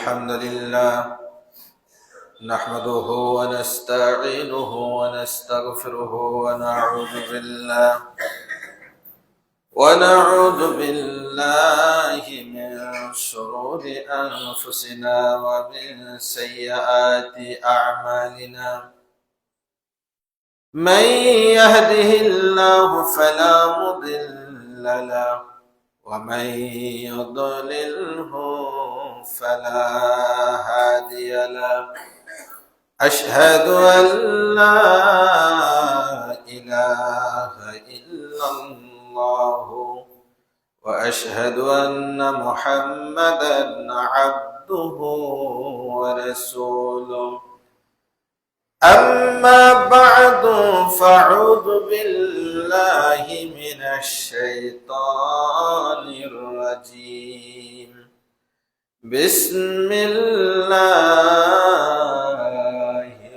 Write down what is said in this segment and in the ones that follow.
الحمد لله نحمده ونستعينه ونستغفره ونعوذ بالله من شرور أنفسنا ومن سيئات أعمالنا. من يهده الله فلا مضل له ومن يضلله فلا هادي له. أشهد أن لا إله إلا الله وأشهد أن محمدا عبده ورسوله. أما بعد فأعوذ بالله من الشيطان الرجيم. بسم الله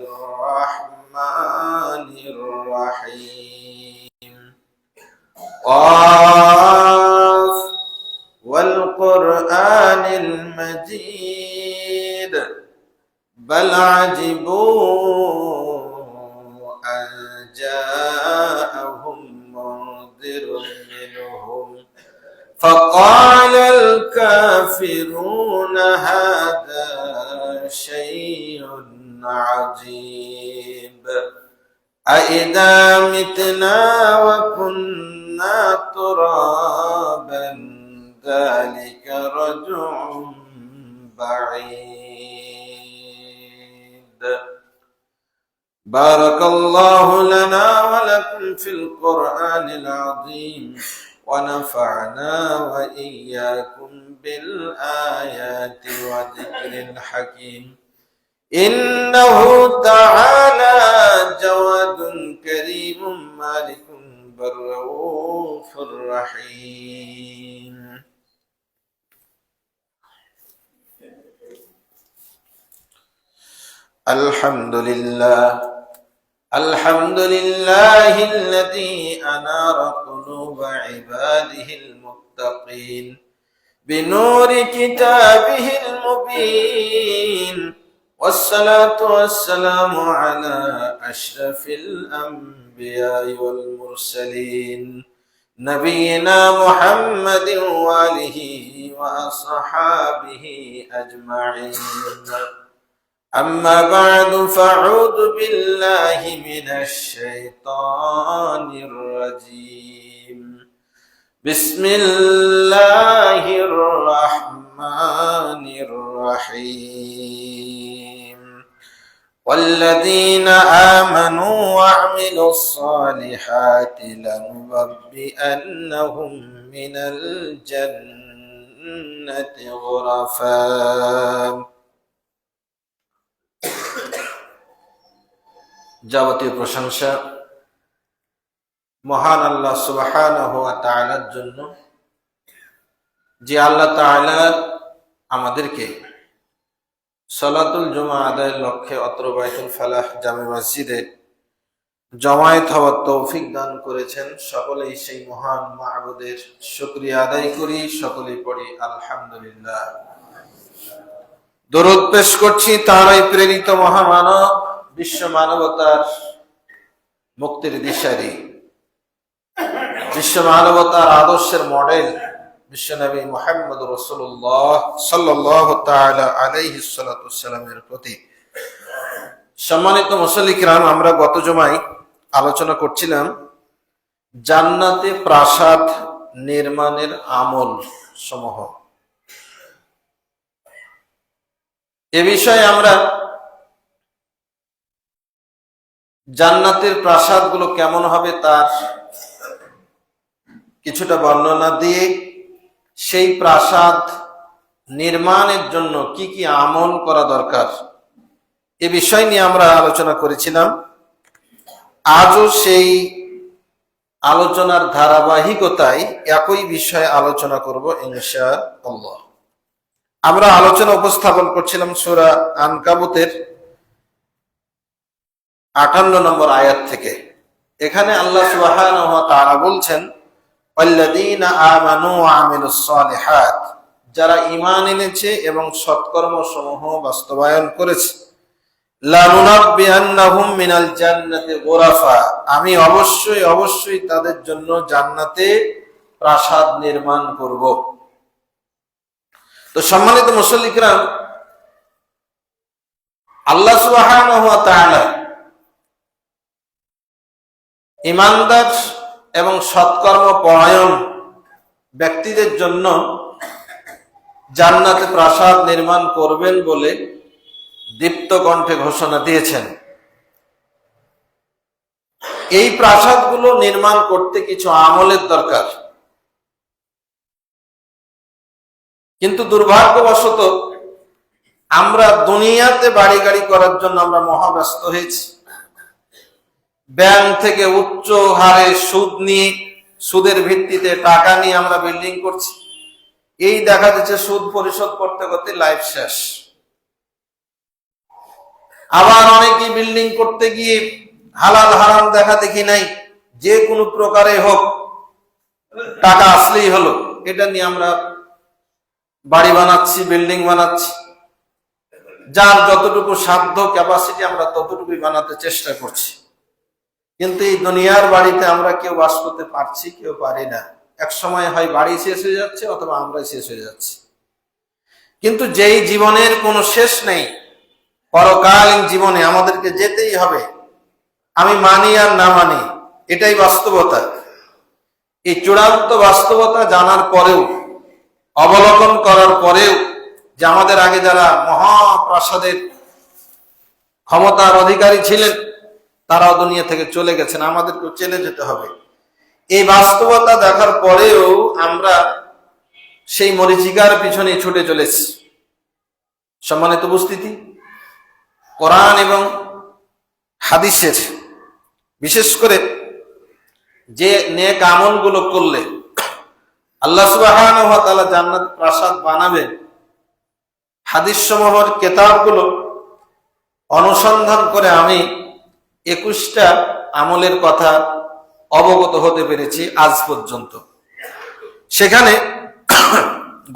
الرحمن الرحيم. قاف والقرآن المجيد بل عجبوا أن جاءهم منذر منهم فقال الكافرون هذا شيء عجيب. أإذا متنا وكنا ترابا ذلك رجع بعيد. بارك الله لنا ولكم في القرآن العظيم ونفعنا وإياكم بالآيات وذكر الحكيم. إنه تعالى جواد كريم مالك بر رؤوف رحيم. الحمد لله الذي أنار قلوب عباده المتقين بنور كتابه المبين. والصلاة والسلام على أشرف الأنبياء والمرسلين نبينا محمد وآله وأصحابه أجمعين. أما بعد فأعوذ بالله من الشيطان الرجيم. بسم الله الرحمن الرحيم. والذين آمنوا وعملوا الصالحات لنبوئنهم من الجنة غرفا. যাবতীয় প্রশংসা মহান আল্লাহ সুবহানাহু ওয়া তাআলার জন্য, যে আল্লাহ তাআলা আমাদেরকে সালাতুল জুমা আদায়ের লক্ষ্যে অত্র বাইতুল ফালাহ জামে মসজিদে জমায়েত হওয়ার তৌফিক দান করেছেন। সকলেই সেই মহান মা'বুদের শুকরিয়া আদায় করি, সকলেই পড়ি আলহামদুলিল্লাহ। দরুদ পেশ করছি তারই প্রেরিত মহামানব, বিশ্ব মানবতার মুক্তির দিশারি, বিশ্ব মানবতার আদর্শের মডেল বিশ্বনবী মুহাম্মদ রাসূলুল্লাহ সাল্লাল্লাহু তাআলা আলাইহি সাল্লামের প্রতি। সম্মানিত মুসল্লি কিরাম, আমরা গত জুমায় আলোচনা করছিলাম জান্নাতে প্রাসাদ নির্মাণের আমল সমূহ। এ বিষয়ে আমরা জান্নাতের প্রাসাদগুলো কেমন হবে তার কিছুটা বর্ণনা দিয়ে সেই প্রাসাদ নির্মাণের জন্য কি কি আমল করা দরকার এ বিষয় নিয়ে আমরা আলোচনা করেছিলাম। আজও সেই আলোচনার ধারাবাহিকতায় একই বিষয়ে আলোচনা করব ইনশাআল্লাহ। আমরা আলোচনা উপস্থাপন করছিলাম সূরা আনকাবুতের 58 নম্বর আয়াত থেকে। এখানে আল্লাহ সুবহানাহু ওয়া তাআলা বলছেন, ওয়াল্লাযীনা আমানু ওয়া আমিলুস সালিহাত, যারা ঈমান এনেছে এবং সৎকর্ম সমূহ বাস্তবায়ন করেছে, লানুনাব্বিআন্নাহুম মিনাল জান্নাতি গুরাফা, আমি অবশ্যই অবশ্যই তাদের জন্য জান্নাতে প্রাসাদ নির্মাণ করব। তো সম্মানিত মুসল্লি কিরাম, আল্লাহ সুবহানাহু ওয়া তাআলা ঈমানদার এবং সৎকর্ম পরায়ণ ব্যক্তিদের জন্য জান্নাতে প্রাসাদ নির্মাণ করবেন বলে দীপ্ত কণ্ঠে ঘোষণা দিয়েছেন। এই প্রাসাদগুলো নির্মাণ করতে কিছু আমলের দরকার, কিন্তু দুর্ভাগ্যবশত আমরা দুনিয়াতে বাড়ি গাড়ি করার জন্য আমরা মহাব্যস্ত হয়েছি। ব্যাংক থেকে উচ্চ হারে সুদ নিয়ে, সুদের ভিত্তিতে টাকা নিয়ে আমরা বিল্ডিং করছি। এই দেখা যাচ্ছে সুদ পরিশোধ করতে করতে লাইফ শেষ। আবার অনেকেই বিল্ডিং করতে গিয়ে হালাল হারাম দেখা দেখি নাই, যে কোনো প্রকারে হোক টাকা আসলেই হলো, এটা নিয়ে আমরা বাড়ি বানাচ্ছি, বিল্ডিং বানাচ্ছি। যার যতটুকু সাধ্য ক্যাপাসিটি আমরা ততটুকুই বানাতে চেষ্টা করছি। কিন্তু এই দুনিয়ার বাড়িতে আমরা কেউ বাস করতে পারছি, কেউ পারি না। এক সময় হয় বাড়ি শেষ হয়ে যাচ্ছে অথবা আমরাই শেষ হয়ে যাচ্ছি। কিন্তু যেই জীবনের কোনো শেষ নেই, পরকালীন জীবনে আমাদেরকে যেতেই হবে, আমি মানি আর না মানি, এটাই বাস্তবতা। এই চূড়ান্ত বাস্তবতা জানার পরেও, অবলোকন করার পরেও, যে আমাদের আগে যারা মহাপ্রাসাদের ক্ষমতার অধিকারী ছিলেন তারাও দুনিয়া থেকে চলে গেছেন, আমাদেরকেও চলে যেতে হবে। এই বাস্তবতা দেখার পরেও আমরা সেই মরীচিকার পিছনে ছুটে চলেছি। সম্মানিত উপস্থিতি, কোরআন এবং হাদিসের বিশেষ করে যে নেক আমলগুলো করলে আল্লাহ সুবহানাহু ওয়া তাআলা জান্নাত প্রাসাদ বানাবেন, হাদিস সমূহের কিতাবগুলো অনুসন্ধান করে আমি 21টা আমলের কথা অবগত হতে পেরেছি আজ পর্যন্ত। সেখানে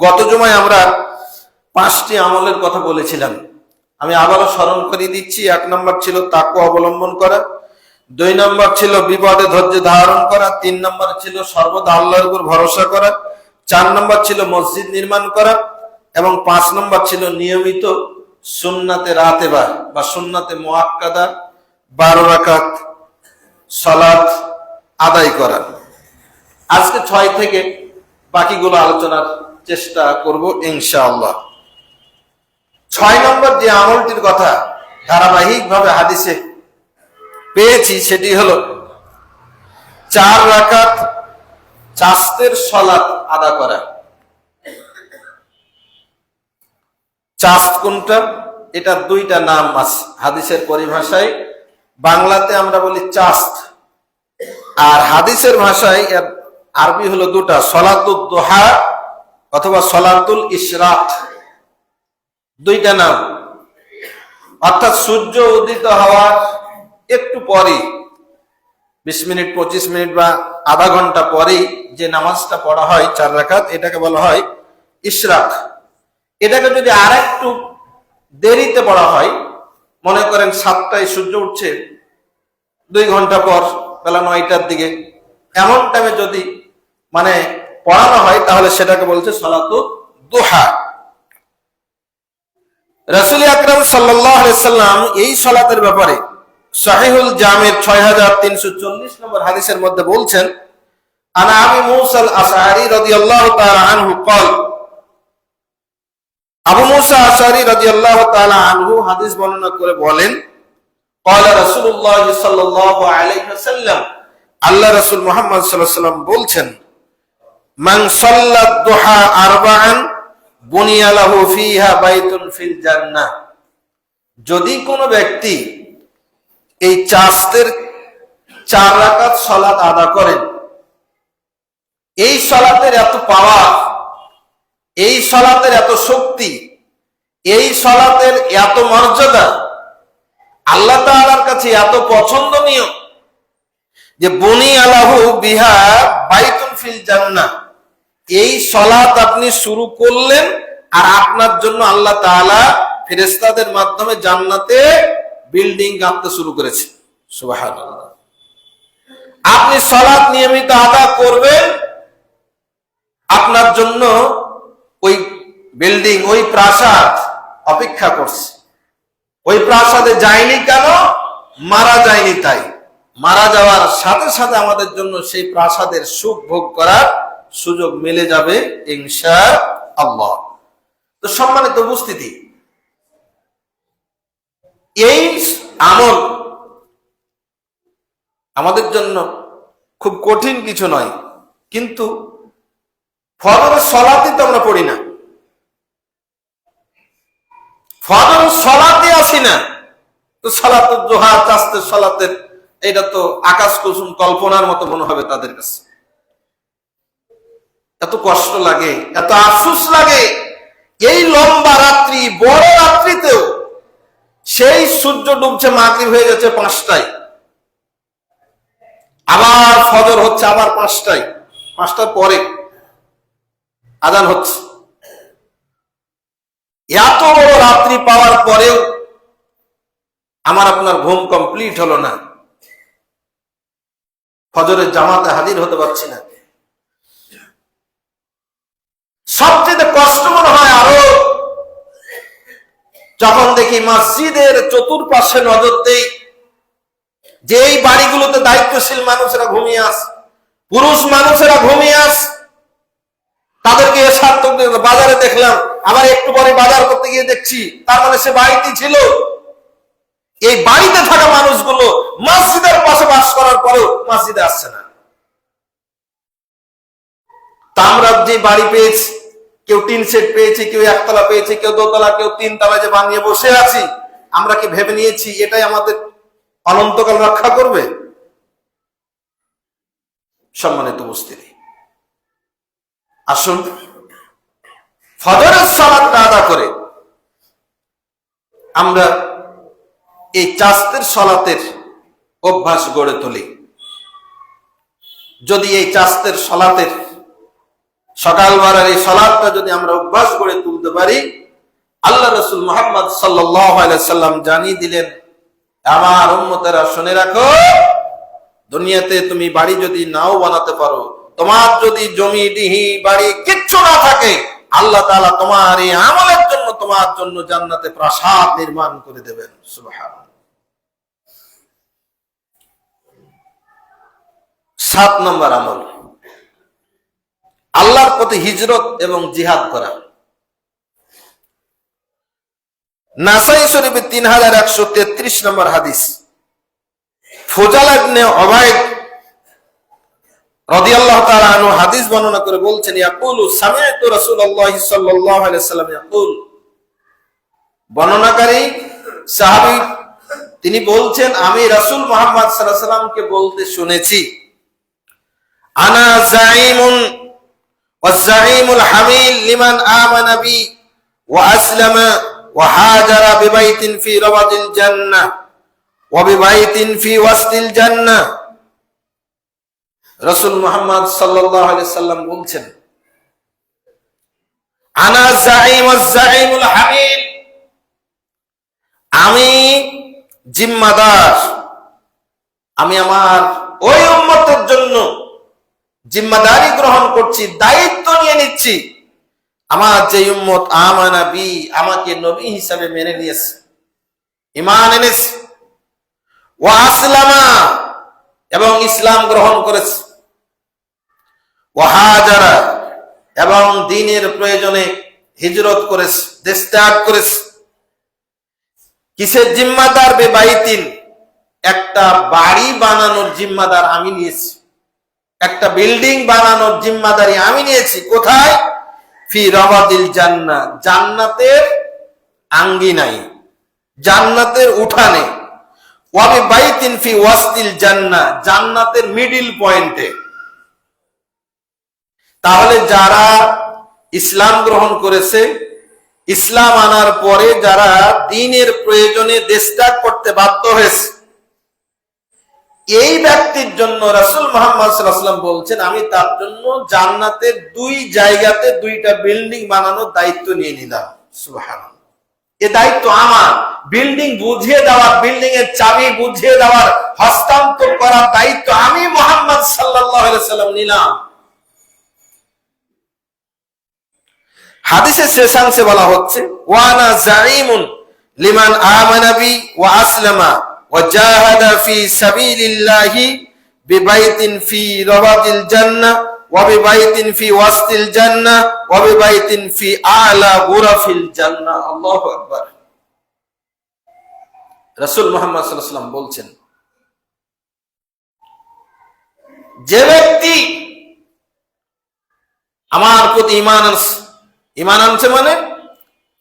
গত জুমায় আমরা 5টি আমলের কথা বলেছিলাম। আমি আবারও স্মরণ করিয়ে দিচ্ছি। 1 নম্বর ছিল তাকওয়া অবলম্বন করা, 2 নম্বর ছিল বিপদে ধৈর্য ধারণ করা, 3 নম্বর ছিল সর্বদা আল্লাহর উপর ভরসা করা, 4 নম্বর ছিল মসজিদ নির্মাণ করা, এবং 5 নম্বর ছিল নিয়মিত সুন্নাতে রাতেবা বা সুন্নাতে মুআক্কাদা 12 রাকাত সালাত আদায় করা। আজকে 6 থেকে বাকিগুলো আলোচনার চেষ্টা করব ইনশাআল্লাহ। 6 নম্বর যে আমলটির কথা ধারাবাহিকভাবে হাদিসে পেয়েছি সেটি হলো 4 রাকাত চাস্তের সালাত আদা করা। চাস্ত কোনটা? এটা 2টা নাম আছে হাদিসের পরিভাষায়। বাংলাতে আমরা বলি চাস্ত, আর হাদিসের ভাষায় এর আরবি হলো 2টা, সলাতুল দুহা অথবা সলাতুল ইশরাক। 2টা নাম, অর্থাৎ সূর্য উদিত হওয়ার একটু পরে 20 মিনিট 25 মিনিট বা আধা ঘন্টা পরেই যে নামাজটা পড়া হয় 4 রাকাত, এটাকে বলা হয় ইশরাক। এটাকে যদি আর একটু দেরিতে পড়া হয়, মনে করেন 7টায় সূর্য উঠছে, 2 ঘন্টা পর বেলা 9টার দিকে, এমন টাইমে যদি পড়ানো হয় তাহলে সেটাকে বলছে সলাতুদ দুহা। রাসূল আকরাম সাল্লাল্লাহু আলাইহি সাল্লাম এই সালাতের ব্যাপারে সহিহুল জামির 6340 নম্বর হাদিসের মধ্যে বলছেন, আনা আবি মুসা আল আশআরী রাদিয়াল্লাহু তাআলা আনহু قال, আবু মুসা আশআরী রাদিয়াল্লাহু তাআলা আনহু হাদিস বর্ণনা করে বলেন, قال রাসূলুল্লাহ সাল্লাল্লাহু আলাইহি ওয়াসাল্লাম, আল্লাহ রাসূল মুহাম্মদ সাল্লাল্লাহু আলাইহি ওয়াসাল্লাম বলছেন, মান সাল্লাত দুহা আরবাআন বুনিয়া লাহু ফিহা বাইতুন ফিল জান্নাহ। যদি কোনো ব্যক্তি এই চাস্তের 4 রাকাত সালাত আদা করেন, এই সালাতের এত পাওয়ার, এই সালাতের এত শক্তি, এই সালাতের এত মর্যাদা, আল্লাহ তাআলার কাছে এত পছন্দনীয় যে বুনিয়া লাহু বিহা বাইতুন ফিল জান্নাহ, এই সালাত আপনি শুরু করলেন, আর আপনার জন্য আল্লাহ তাআলা ফেরেশতাদের মাধ্যমে জান্নাতে বিল্ডিং গাঁথতে শুরু করেছে। সুবহানাল্লাহ। আপনি সালাত নিয়মিত আদা করবেন, আপনার জন্য ওই বিল্ডিং, ওই প্রাসাদ অপেক্ষা করছে। ওই প্রাসাদে যায়নি কেন? মারা যায়নি তাই। মারা যাওয়ার সাথে সাথে আমাদের জন্য সেই প্রাসাদের সুখ ভোগ করার সুযোগ মিলে যাবে ইনশাআল্লাহ। তো সম্মানিত উপস্থিতি, এই আমল আমাদের জন্য খুব কঠিন কিছু নয়, কিন্তু ফজরের সালাতই তো আমরা পড়ি না, ফজরের সালাতে আসি না, তো সালাতুল দুহা, চাস্তের সালাতের এটা তো আকাশ কুসুম কল্পনার মতো মনে হবে তাদের কাছে। এত কষ্ট লাগে, এত আফসোস লাগে, এই লম্বা রাত্রি, বড় রাত্রিতেও সেই সূর্য ডুবছে, মাগরিব হয়ে গেছে 5টায়, আবার ফজর হচ্ছে আবার 5টায়, 5টার পরে আজান হচ্ছে। এত বড় রাত্রি পাওয়ার পরেও আমার আপনার ঘুম কমপ্লিট হলো না, ফজরের জামাতে হাজির হতে পারছি না। সবচেয়ে কষ্ট মনে হয় আরো যখন দেখি মসজিদের চতুর্পাশে নজর দেই, যে এই বাড়িগুলোতে দায়িত্বশীল মানুষেরা ঘুমিয়ে আসে, পুরুষ মানুষেরা ঘুমিয়ে আসে, তাদেরকে বাজারে দেখলাম, আবার একটু পরে বাজার করতে গিয়ে দেখছি তার মানে সে বাড়িতেই ছিল। এই বাড়িতে থাকা মানুষগুলো মসজিদের পাশে বাস করার পরেও মসজিদে আসছে না। তা আমরা যে বাড়ি পেয়েছি, কেউ টিন সেট পেয়েছি, কেউ একতলা পেয়েছি, কেউ দোতলা, কেউ তিনতলা, যে বানিয়ে বসে আছি, আমরা কি ভেবে নিয়েছি এটাই আমাদের অনন্তকাল রক্ষা করবে? সম্মানিত উপস্থিতি, আসুন ফজরের সালাতটা আদা করে আমরা এই চাস্তের সালাতের অভ্যাস গড়ে তুলি। যদি এই চাস্তের সালাতের সকালবেলার এই সালাতটা যদি আমরা অভ্যাস গড়ে তুলতে পারি, আল্লাহ রাসূল মুহাম্মদ সাল্লাল্লাহু আলাইহি সাল্লাম জানিয়ে দিলেন, আমার উম্মতেরা শুনে রাখো, দুনিয়াতে তুমি বাড়ি যদি নাও বানাতে পারো, তোমার যদি জমি ডিহি বাড়ি কিচ্ছু না থাকে, আল্লাহ তাআলা তোমার এই আমলের জন্য তোমার জন্য জান্নাতে প্রাসাদ নির্মাণ করে দেবেন। সুবহানাল্লাহ। 7 নম্বর আমল, আল্লাহর পথে হিজরত এবং জিহাদ করা। নাসাই শরীফে 3133 নম্বর হাদিস, ফুজাল ইবনে উবাইদ রাদিয়াল্লাহু তাআলা আনহু হাদিস বর্ণনা করে বলছেন, ইয়াকুলু সামি'তু রাসূলুল্লাহ সাল্লাল্লাহু আলাইহি ওয়াসাল্লাম ইয়াকুল, বর্ণনাকারী সাহাবী তিনি বলছেন, আমি রাসূল মুহাম্মদ সাল্লাল্লাহু আলাইহি ওয়াসাল্লামকে বলতে শুনেছি, আনা যাঈমুন ওয়া যাঈমুল হামিল লিমান আমানা বি ওয়া আসলামা ওয়া হাজারা বিবাইতিন ফি রাবাদিল জান্নাহ ওয়া বিবাইতিন ফি ওয়াসতিল জান্নাহ। রাসূল মুহাম্মদ সাল্লাল্লাহু আলাইহি সাল্লাম বলছেন, আনা যাঈম ওয়া যাঈমুল হামিল, আমি জিম্মাদার, আমি আমার ওই উম্মতের জন্য জিম্মাদারি গ্রহণ করছি, দায়িত্ব নিয়ে নিচ্ছি। আমার যে উম্মত আমানা বি, আমাকে নবী হিসাবে মেনে নিয়েছে, ঈমান এনেছে, ওয়া আসলামা, এবং ইসলাম গ্রহণ করেছে, ওয়া হাজারা, এবং দ্বীনের প্রয়োজনে হিজরত করেছে, দেশ ত্যাগ করেছে। কিসের জিম্মাদার? বেবাইতিন, একটা বাড়ি বানানোর জিম্মাদার আমি নিয়েছি, একটা বিল্ডিং বানানোর জিম্মাদারি আমি নিয়েছি। কোথায়? ফি রাবাদিল জান্নাহ, জান্নাতের আঙ্গিনায়, জান্নাতের উঠানে। ওয়া বিবাইতিন ফি ওয়াসতিল জান্নাহ, জান্নাতের মিডল পয়েন্টে। তাহলে যারা ইসলাম গ্রহণ করেছে, ইসলাম আনার পরে যারা দ্বীনের প্রয়োজনে দেশ ত্যাগ করতে বাধ্য হয়েছে, এই ব্যক্তির জন্য রাসূল মুহাম্মদ সাল্লাল্লাহু আলাইহি ওয়াসাল্লাম বলছেন, আমি তার জন্য জান্নাতের 2 জায়গাতে 2টা বিল্ডিং বানানোর দায়িত্ব নিয়ে নিলাম। সুবহানাল্লাহ। এই দায়িত্ব আমার। বিল্ডিং বুঝিয়ে দেওয়ার, বিল্ডিং এর চাবি বুঝিয়ে দেওয়ার, হস্তান্তর করার দায়িত্ব আমি মুহাম্মদ সাল্লাল্লাহু আলাইহি ওয়াসাল্লাম নিলাম। হাদিসের শেষাংশে বলা হচ্ছে, ওয়ানা জাইমুন লিমান আমানা বি ওয়া আসলামা ওয়া জাহাদা ফি সাবিলিল্লাহি বিবাইতিন ফি রাবাদিল জান্নাহ ওয়া বিবাইতিন ফি ওয়াসতিল জান্নাহ ওয়া বিবাইতিন ফি আলা গুরাফিল জান্নাহ। আল্লাহু আকবার। রাসূল মুহাম্মদ সাল্লাল্লাহু আলাইহি ওয়াসাল্লাম বলছেন, যে ব্যক্তি আমার প্রতি ঈমান আনছে মানে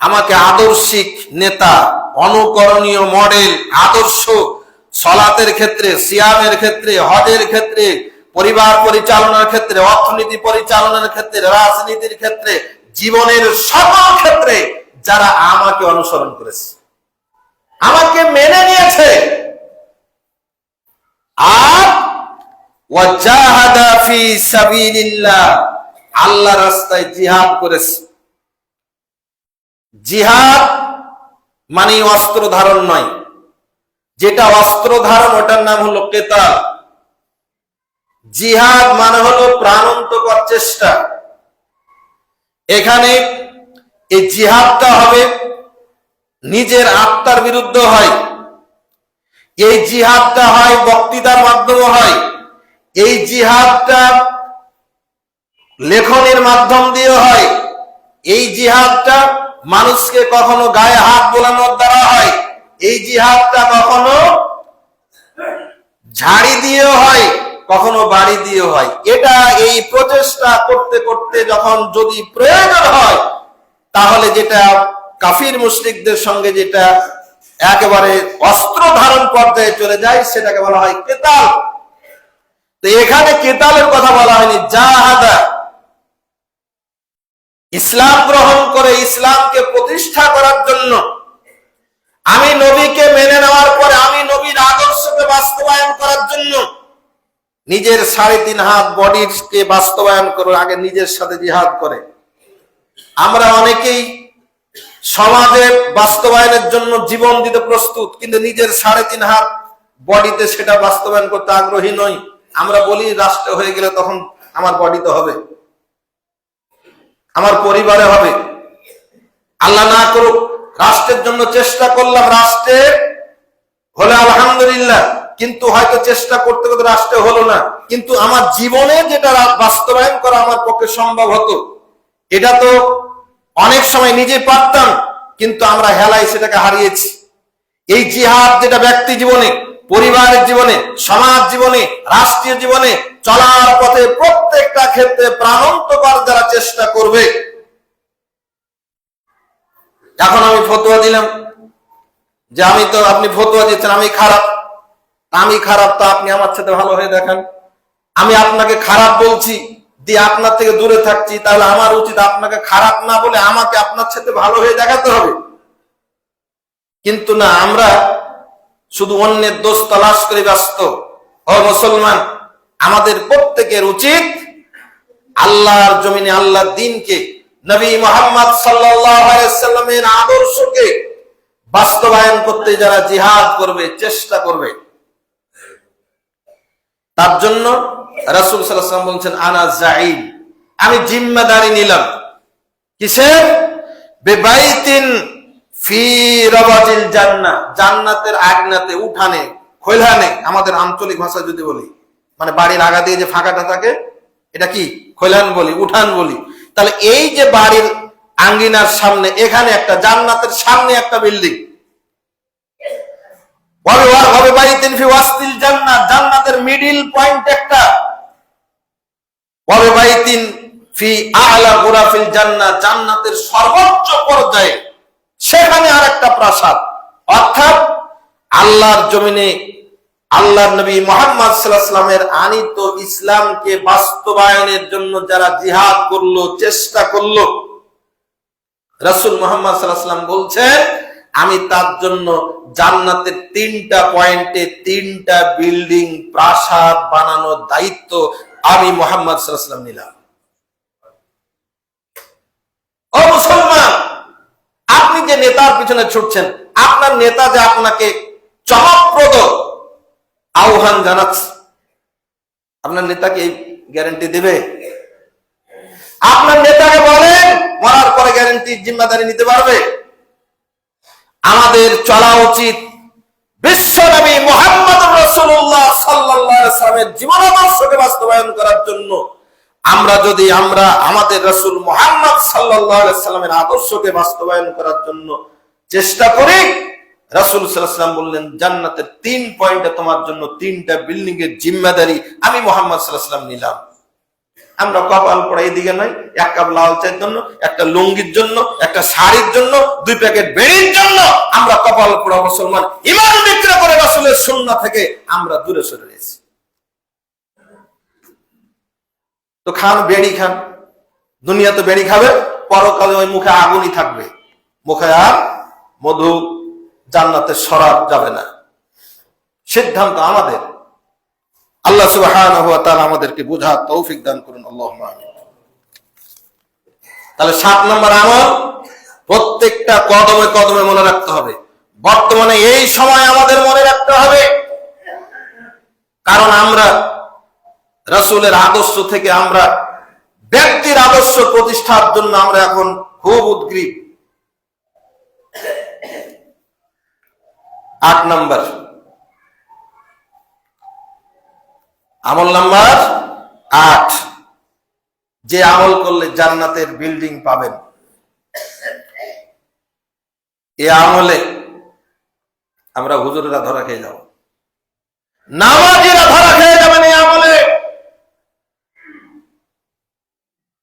আমাকে আদর্শিক নেতা, অনুকরণীয় মডেল, আদর্শ, সালাতের ক্ষেত্রে, সিয়ামের ক্ষেত্রে, হজের ক্ষেত্রে, পরিবার পরিচালনার ক্ষেত্রে, অর্থনীতি পরিচালনার ক্ষেত্রে, রাজনীতির ক্ষেত্রে, জীবনের সকল ক্ষেত্রে যারা আমাকে অনুসরণ করেছে, আমাকে মেনে নিয়েছে, আর ওয়াজাহাদা ফি সাবিলিল্লাহ, আল্লাহর রাস্তায় জিহাদ করেছে। জিহাদ মানে অস্ত্র ধারণ নয়, যেটা অস্ত্র ধারণ ওটার নাম হলো কিতাল। জিহাদ মানে হলো প্রাণান্তকর চেষ্টা। এখানে এই জিহাদটা হবে নিজের আত্মার বিরুদ্ধে হয়, এই জিহাদটা হয় বক্তৃতার মাধ্যমে হয়, এই জিহাদটা লেখনের মাধ্যম দিয়ে হয়, এই জিহাদটা মানুষকে কখনো গায়ে হাত বোলানোর দ্বারা হয়, এই জিহাদটা কখনো ঝাড়ি দিয়ে হয়, কখনো বাড়ি দিয়ে হয়। এটা এই প্রচেষ্টা করতে করতে যখন যদি প্রয়োজন হয়, তাহলে যেটা কাফির মুশরিকদের সঙ্গে যেটা একেবারে অস্ত্র ধারণ পর্যায়ে চলে যায়, সেটাকে বলা হয় কিতাল। তো এখানে কিতালের কথা বলা হয়নি, জাহাদা। ইসলাম গ্রহণ করে ইসলামকে প্রতিষ্ঠা করার জন্য, আমি নবীকে মেনে নেওয়ার পরে আমি নবীর আদর্শকে বাস্তবায়ন করার জন্য নিজের 3.5 হাত বডিকে বাস্তবায়ন করে আগে নিজের সাথে জিহাদ করে। আমরা অনেকেই সমাজে বাস্তবায়নের জন্য জীবন দিতে প্রস্তুত, কিন্তু নিজের 3.5 হাত বডিতে সেটা বাস্তবায়ন করতে আগ্রহী নই। আমরা বলি রাষ্ট্র হয়ে গেলে তখন আমার বডিতে হবে, আমার পরিবারে হবে, আল্লাহ না করুক রাষ্ট্রের জন্য চেষ্টা করলাম, রাষ্ট্রে হলে আলহামদুলিল্লাহ, কিন্তু হয়তো চেষ্টা করতে করতে রাষ্ট্রে হলো না, কিন্তু আমার জীবনে যেটা বাস্তবায়ন করা আমার পক্ষে সম্ভব হতো, এটা তো অনেক সময় নিজে পারতাম, কিন্তু আমরা হেলায় সেটাকে হারিয়েছি। এই জিহাদ যেটা ব্যক্তি জীবনে, পরিবারের জীবনে, সমাজ জীবনে, রাষ্ট্রীয় জীবনে চলার পথে প্রত্যেকটা ক্ষেত্রে প্রাণান্তকর যারা চেষ্টা করবে। এখন আমি ফতোয়া দিলাম যে আপনি ফতোয়া দিচ্ছেন আমি খারাপ, তো আপনি আমার সাথে ভালো হয়ে দেখান। আমি আপনাকে খারাপ বলছি, দিয়ে আপনার থেকে দূরে থাকছি, তাহলে আমার উচিত আপনাকে খারাপ না বলে আমাকে আপনার সাথে ভালো হয়ে দেখাতে হবে। কিন্তু না, আমরা শুধু অন্যের দোষ তালাশ করে ব্যস্ত। ও মুসলমান, আমাদের প্রত্যেকের উচিত আল্লাহর জমিনে আল্লাহর দ্বীনকে, নবী মুহাম্মদ সাল্লাল্লাহু আলাইহি ওয়াসাল্লামের আদর্শকে বাস্তবায়ন করতে যারা জিহাদ করবে, চেষ্টা করবে, তার জন্য রাসূল সাল্লাল্লাহু আলাইহি ওয়াসাল্লাম বলেছেন, আনা জাঈম, আমি জিম্মাদারি নিলাম। কিসের? বিবাইতিন ফি রাবাজিল জান্নাহ, জান্নাতের আগনাতে, উঠানে, খৈলানে, আমাদের আঞ্চলিক ভাষা যদি বলি, মানে বাড়ির আগা দিয়ে যে ফাঁকাটা থাকে, এটা কি খৈলান বলি, উঠান বলি। তাহলে এই যে বাড়ির আঙ্গিনার সামনে, এখানে একটা জান্নাতের সামনে একটা বিল্ডিং, জান্নাতের মিডিল পয়েন্ট একটা, জান্নাতের সর্বোচ্চ পর্যায়ে সেখানে আর একটা প্রাসাদ। অর্থাৎ আল্লাহর জমিনে আল্লাহর নবী মুহাম্মদ সাল্লাল্লাহু আলাইহি ওয়াসাল্লামের আনিত ইসলামকে বাস্তবায়নের জন্য যারা জিহাদ করলো, চেষ্টা করলো, রাসূল মুহাম্মদ সাল্লাল্লাহু আলাইহি ওয়াসাল্লাম বলছেন, আমি তার জন্য জান্নাতের 3টা পয়েন্টে 3টা বিল্ডিং প্রাসাদ বানানোর দায়িত্ব আমি মুহাম্মদ সাল্লাল্লাহু আলাইহি ওয়াসাল্লাম নিলাম। ও মুসলমান, আপনি যে নেতার পিছনে ছুটছেন, আপনার নেতা যে আপনাকে চমকপ্রদ আহ্বান জানাচ্ছে, আপনার নেতাকে এই গ্যারান্টি দেবে? আপনার নেতাকে বলেন মরার পরে গ্যারান্টি জিম্মাদারি নিতে পারবে? আমাদের চলা উচিত বিশ্বনবী মুহাম্মদ রাসূলুল্লাহ সাল্লাল্লাহু আলাইহি ওয়াসাল্লামের জীবনাদর্শকে বাস্তবায়ন করার জন্য আমরা আমাদের রাসূল মুহাম্মদ সাল্লাল্লাহু আলাইহি ওয়াসাল্লামের আদর্শকে বাস্তবায়ন করার জন্য চেষ্টা করি। রাসূল সাল্লাল্লাহু আলাইহি ওয়াসাল্লাম বললেন, জান্নাতের 3 পয়েন্টে তোমার জন্য 3টা বিল্ডিং এর জিম্মাদারি আমি মুহাম্মদ সাল্লাল্লাহু আলাইহি ওয়াসাল্লাম নিলাম। আমরা কপাল পড়া এদিকে নয়, 1 কাপ লাল চায়ের জন্য, একটা লুঙ্গির জন্য, একটা শাড়ির জন্য, 2 প্যাকেট বেড়ির জন্য আমরা কপাল পড়া মুসলমান ঈমান বিক্রি করে রাসূলের সুন্নাহ থেকে আমরা দূরে সরে গেছি। তো খান, বেড়ি খান, দুনিয়া তো বেড়ি খাবে, পরকালে ওই মুখে আগুনই থাকবে, মুখে আর মধু জান্নাতে সরাব যাবে না। সিদ্ধান্ত আমাদের। আল্লাহ সুবহানাহু ওয়া তাআলা আমাদেরকে বুঝার তৌফিক দান করুন, আল্লাহুম্মা আমিন। তাহলে 7 নম্বর আমল প্রত্যেকটা কদমে কদমে মনে রাখতে হবে। বর্তমানে এই সময় আমাদের মনে রাখতে হবে, কারণ আমরা রাসূলের আদর্শ থেকে আমরা ব্যক্তির আদর্শ প্রতিষ্ঠার জন্য আমরা এখন খুব উদ্গ্রীব। 8 নম্বর আমল নাম্বার 8, যে আমল করলে জান্নাতের বিল্ডিং পাবেন। এই আমলে আমরা হুজুরেরা ধরা খেয়ে যাব, নামাজিরা ধরা খেয়ে যাবেন এই আমলে।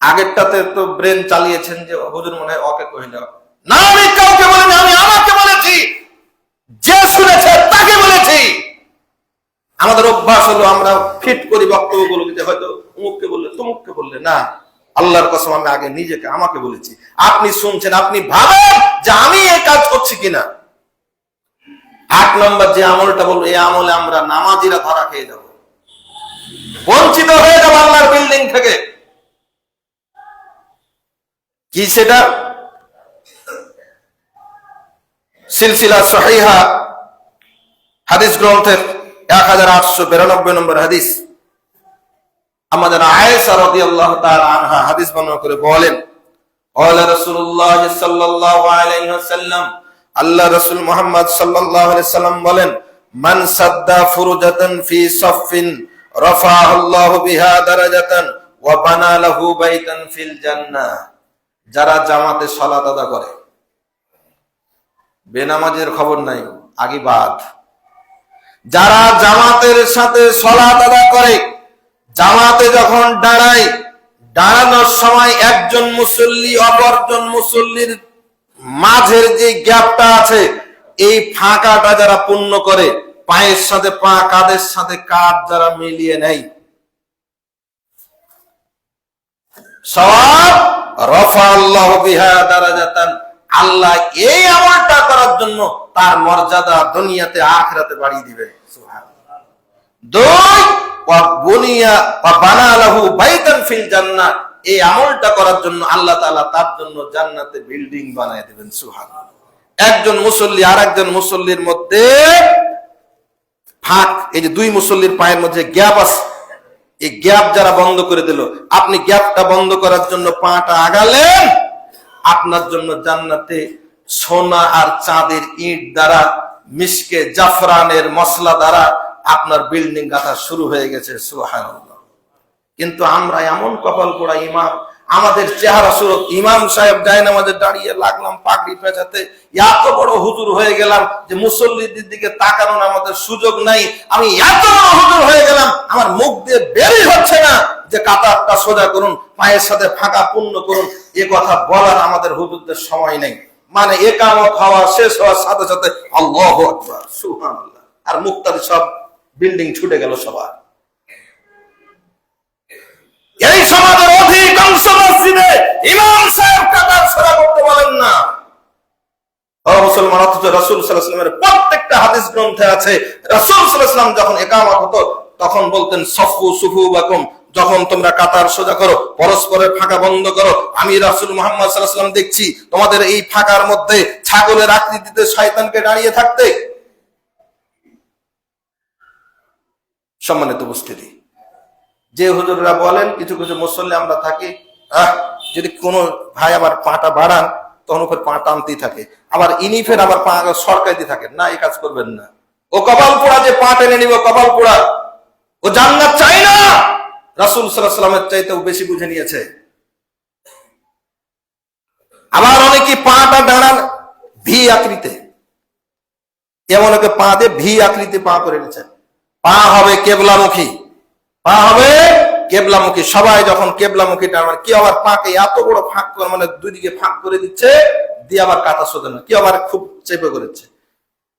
আগেরটাতে তো ব্রেন চালিয়েছেন যে হুজুর মনে হয় ওকে কইল না, আমি কাউকে বলিনি, আমি আমাকে বলেছি, যে শুনেছে তাকে বলেছি। আমাদের অভ্যাস হলো আমরা ফিট করি বক্তব্যগুলো, হয়তো অমুককে বললে তমুককে বললে না, আল্লাহর কসম আমি আগে নিজেকে আমাকে বলেছি। আপনি শুনছেন, আপনি ভাবেন যে আমি এই কাজ করছি কিনা। 8 নম্বর যে আমলটা বলবো, এই আমলে আমরা নামাজিরা ধরা খেয়ে যাব, বঞ্চিত হয়ে যাব আল্লাহর বিল্ডিং থেকে। কি সেটা? সিলসিলা সহিহা হাদিস গ্রন্থের 1892 নম্বর হাদিস, আমাদের আয়েশা রাদিয়াল্লাহু তাআলা আনহা হাদিস বর্ণনা করে বলেন, ক্বালা রাসূলুল্লাহ সাল্লাল্লাহু আলাইহি ওয়াসাল্লাম, আল্লাহ রাসূল মুহাম্মদ সাল্লাল্লাহু আলাইহি ওয়াসাল্লাম বলেন, মান সাদ্দা ফুরজাতান ফি সাফফিন রাফাআহু আল্লাহু বিহা দারাজাতান ওয়া বানা লাহু বাইতান ফিল জান্নাহ। যারা জামাতে সালাত আদা করে, বেনামাজের খবর নাই, আগে বাদ। যারা জামাতের সাথে সালাত আদা করে, জামাতে যখন দাঁড়ায়, দাঁড়ানোর সময় একজন মুসল্লি অপরজন মুসল্লির মাঝের যে গ্যাপটা আছে, এই ফাঁকাটা যারা পূর্ণ করে, পায়ের সাথে পা, কাঁধের সাথে কাঁধ যারা মিলিয়ে নেয়, সওয়াব রাফা আল্লাহু বিহা দারাজাতান, আল্লাহ এই আমলটা করার জন্য তার মর্যাদা দুনিয়াতে আখিরাতে বাড়িয়ে দিবে। সুবহানাল্লাহ। 2 ওয়া বুনিয়া ওয়া বানা লাহু বাইতান ফিল জান্নাহ, এই আমলটা করার জন্য আল্লাহ তাআলা তার জন্য জান্নাতে বিল্ডিং বানায় দিবেন। সুবহানাল্লাহ। একজন মুসল্লি আর একজন মুসল্লির মধ্যে ফাঁক, এই যে 2 মুসল্লির পায়ের মধ্যে গ্যাপ আছে, এই গ্যাপ যারা বন্ধ করে দিল, আপনি গ্যাপটা বন্ধ করার জন্য পাটা আগালেন, আপনার জন্য জান্নাতে সোনা আর চাঁদের ইট দ্বারা, মিশকে জাফরানের মশলা দ্বারা আপনার বিল্ডিং গাঁথা শুরু হয়ে গেছে। সুবহানাল্লাহ। কিন্তু আমরা এমন কপাল পোড়া ইমাম, আমাদের চেহারা সুরত, ইমাম সাহেব জায়নামাজে দাঁড়িয়ে লাগলাম পাগড়ি পেঁচাতে, এত বড় হুজুর হয়ে গেলাম যে মুসল্লিদের দিকে তাকানোর আমাদের সুযোগ নাই। আমি এত বড় হুজুর হয়ে গেলাম, আমার মুখ দিয়ে বেরই হচ্ছে না যে কাতারটা সোজা করুন, পায়ের সাথে ফাঁকা পূর্ণ করুন। এ কথা বলার আমাদের হুজুরদের সময় নেই। মানে একামত হওয়া শেষ হওয়ার সাথে সাথে আল্লাহু আকবার, সুবহানাল্লাহ, আর মুক্তাদি সব বিল্ডিং ছুটে গেল সবার। এই সমাজের অধিকাংশ মসজিদে ইমাম সাহেব কাতার সোজা করতে বলেন না, ও মুসলমান, অথচ রাসূল সাল্লাল্লাহু আলাইহি ওয়াসাল্লামের প্রত্যেকটা হাদিস গ্রন্থে আছে রাসূল সাল্লাল্লাহু আলাইহি ওয়াসাল্লাম যখন ইকামত হতো তখন বলতেন সফু সুফুবাকুম, যখন তোমরা কাতার সোজা করো, পরস্পরের ফাঁকা বন্ধ করো, আমি রাসূল মুহাম্মদ সাল্লাল্লাহু আলাইহি ওয়াসাল্লাম দেখছি তোমাদের এই ফাঁকার মধ্যে ছাগলের আকৃতিতে শয়তানকে দাঁড়িয়ে থাকতে। সম্মানিত উপস্থিতি, যে হুজুররা বলেন কিছু কিছু মুসল্লি আমরা থাকি, যদি কোনো ভাই আবার পাটা বাড়ান তখন ওপর পা টানতেই থাকে, আবার ইনি ফের আবার পা সরকাইতে থাকে, না এই কাজ করবেন না। ও কপাল পোড়া যে পা টেনে নিব, কপাল পোড়া, ও জান্নাত চাই না, রাসূল সাল্লাল্লাহু আলাইহি ওয়াসাল্লামের চাইতেও বেশি বুঝে নিয়েছে। আবার অনেকে পাটা দাঁড়ান ভি আকৃতিতে, এমন একটা পা দিয়ে ভি আকৃতি পা করে নিচ্ছেন, পা হবে কেবলামুখী, পা হবে কেবলামুখী। সবাই যখন কেবলামুখী টানবেন, কি আবার পাকে এত বড় ফাঁক করে, মানে দুই দিকে ফাঁক করে দিচ্ছে, দিয়ে আবার কাটা সোজা না, কি আবার খুব চেপে করেছে।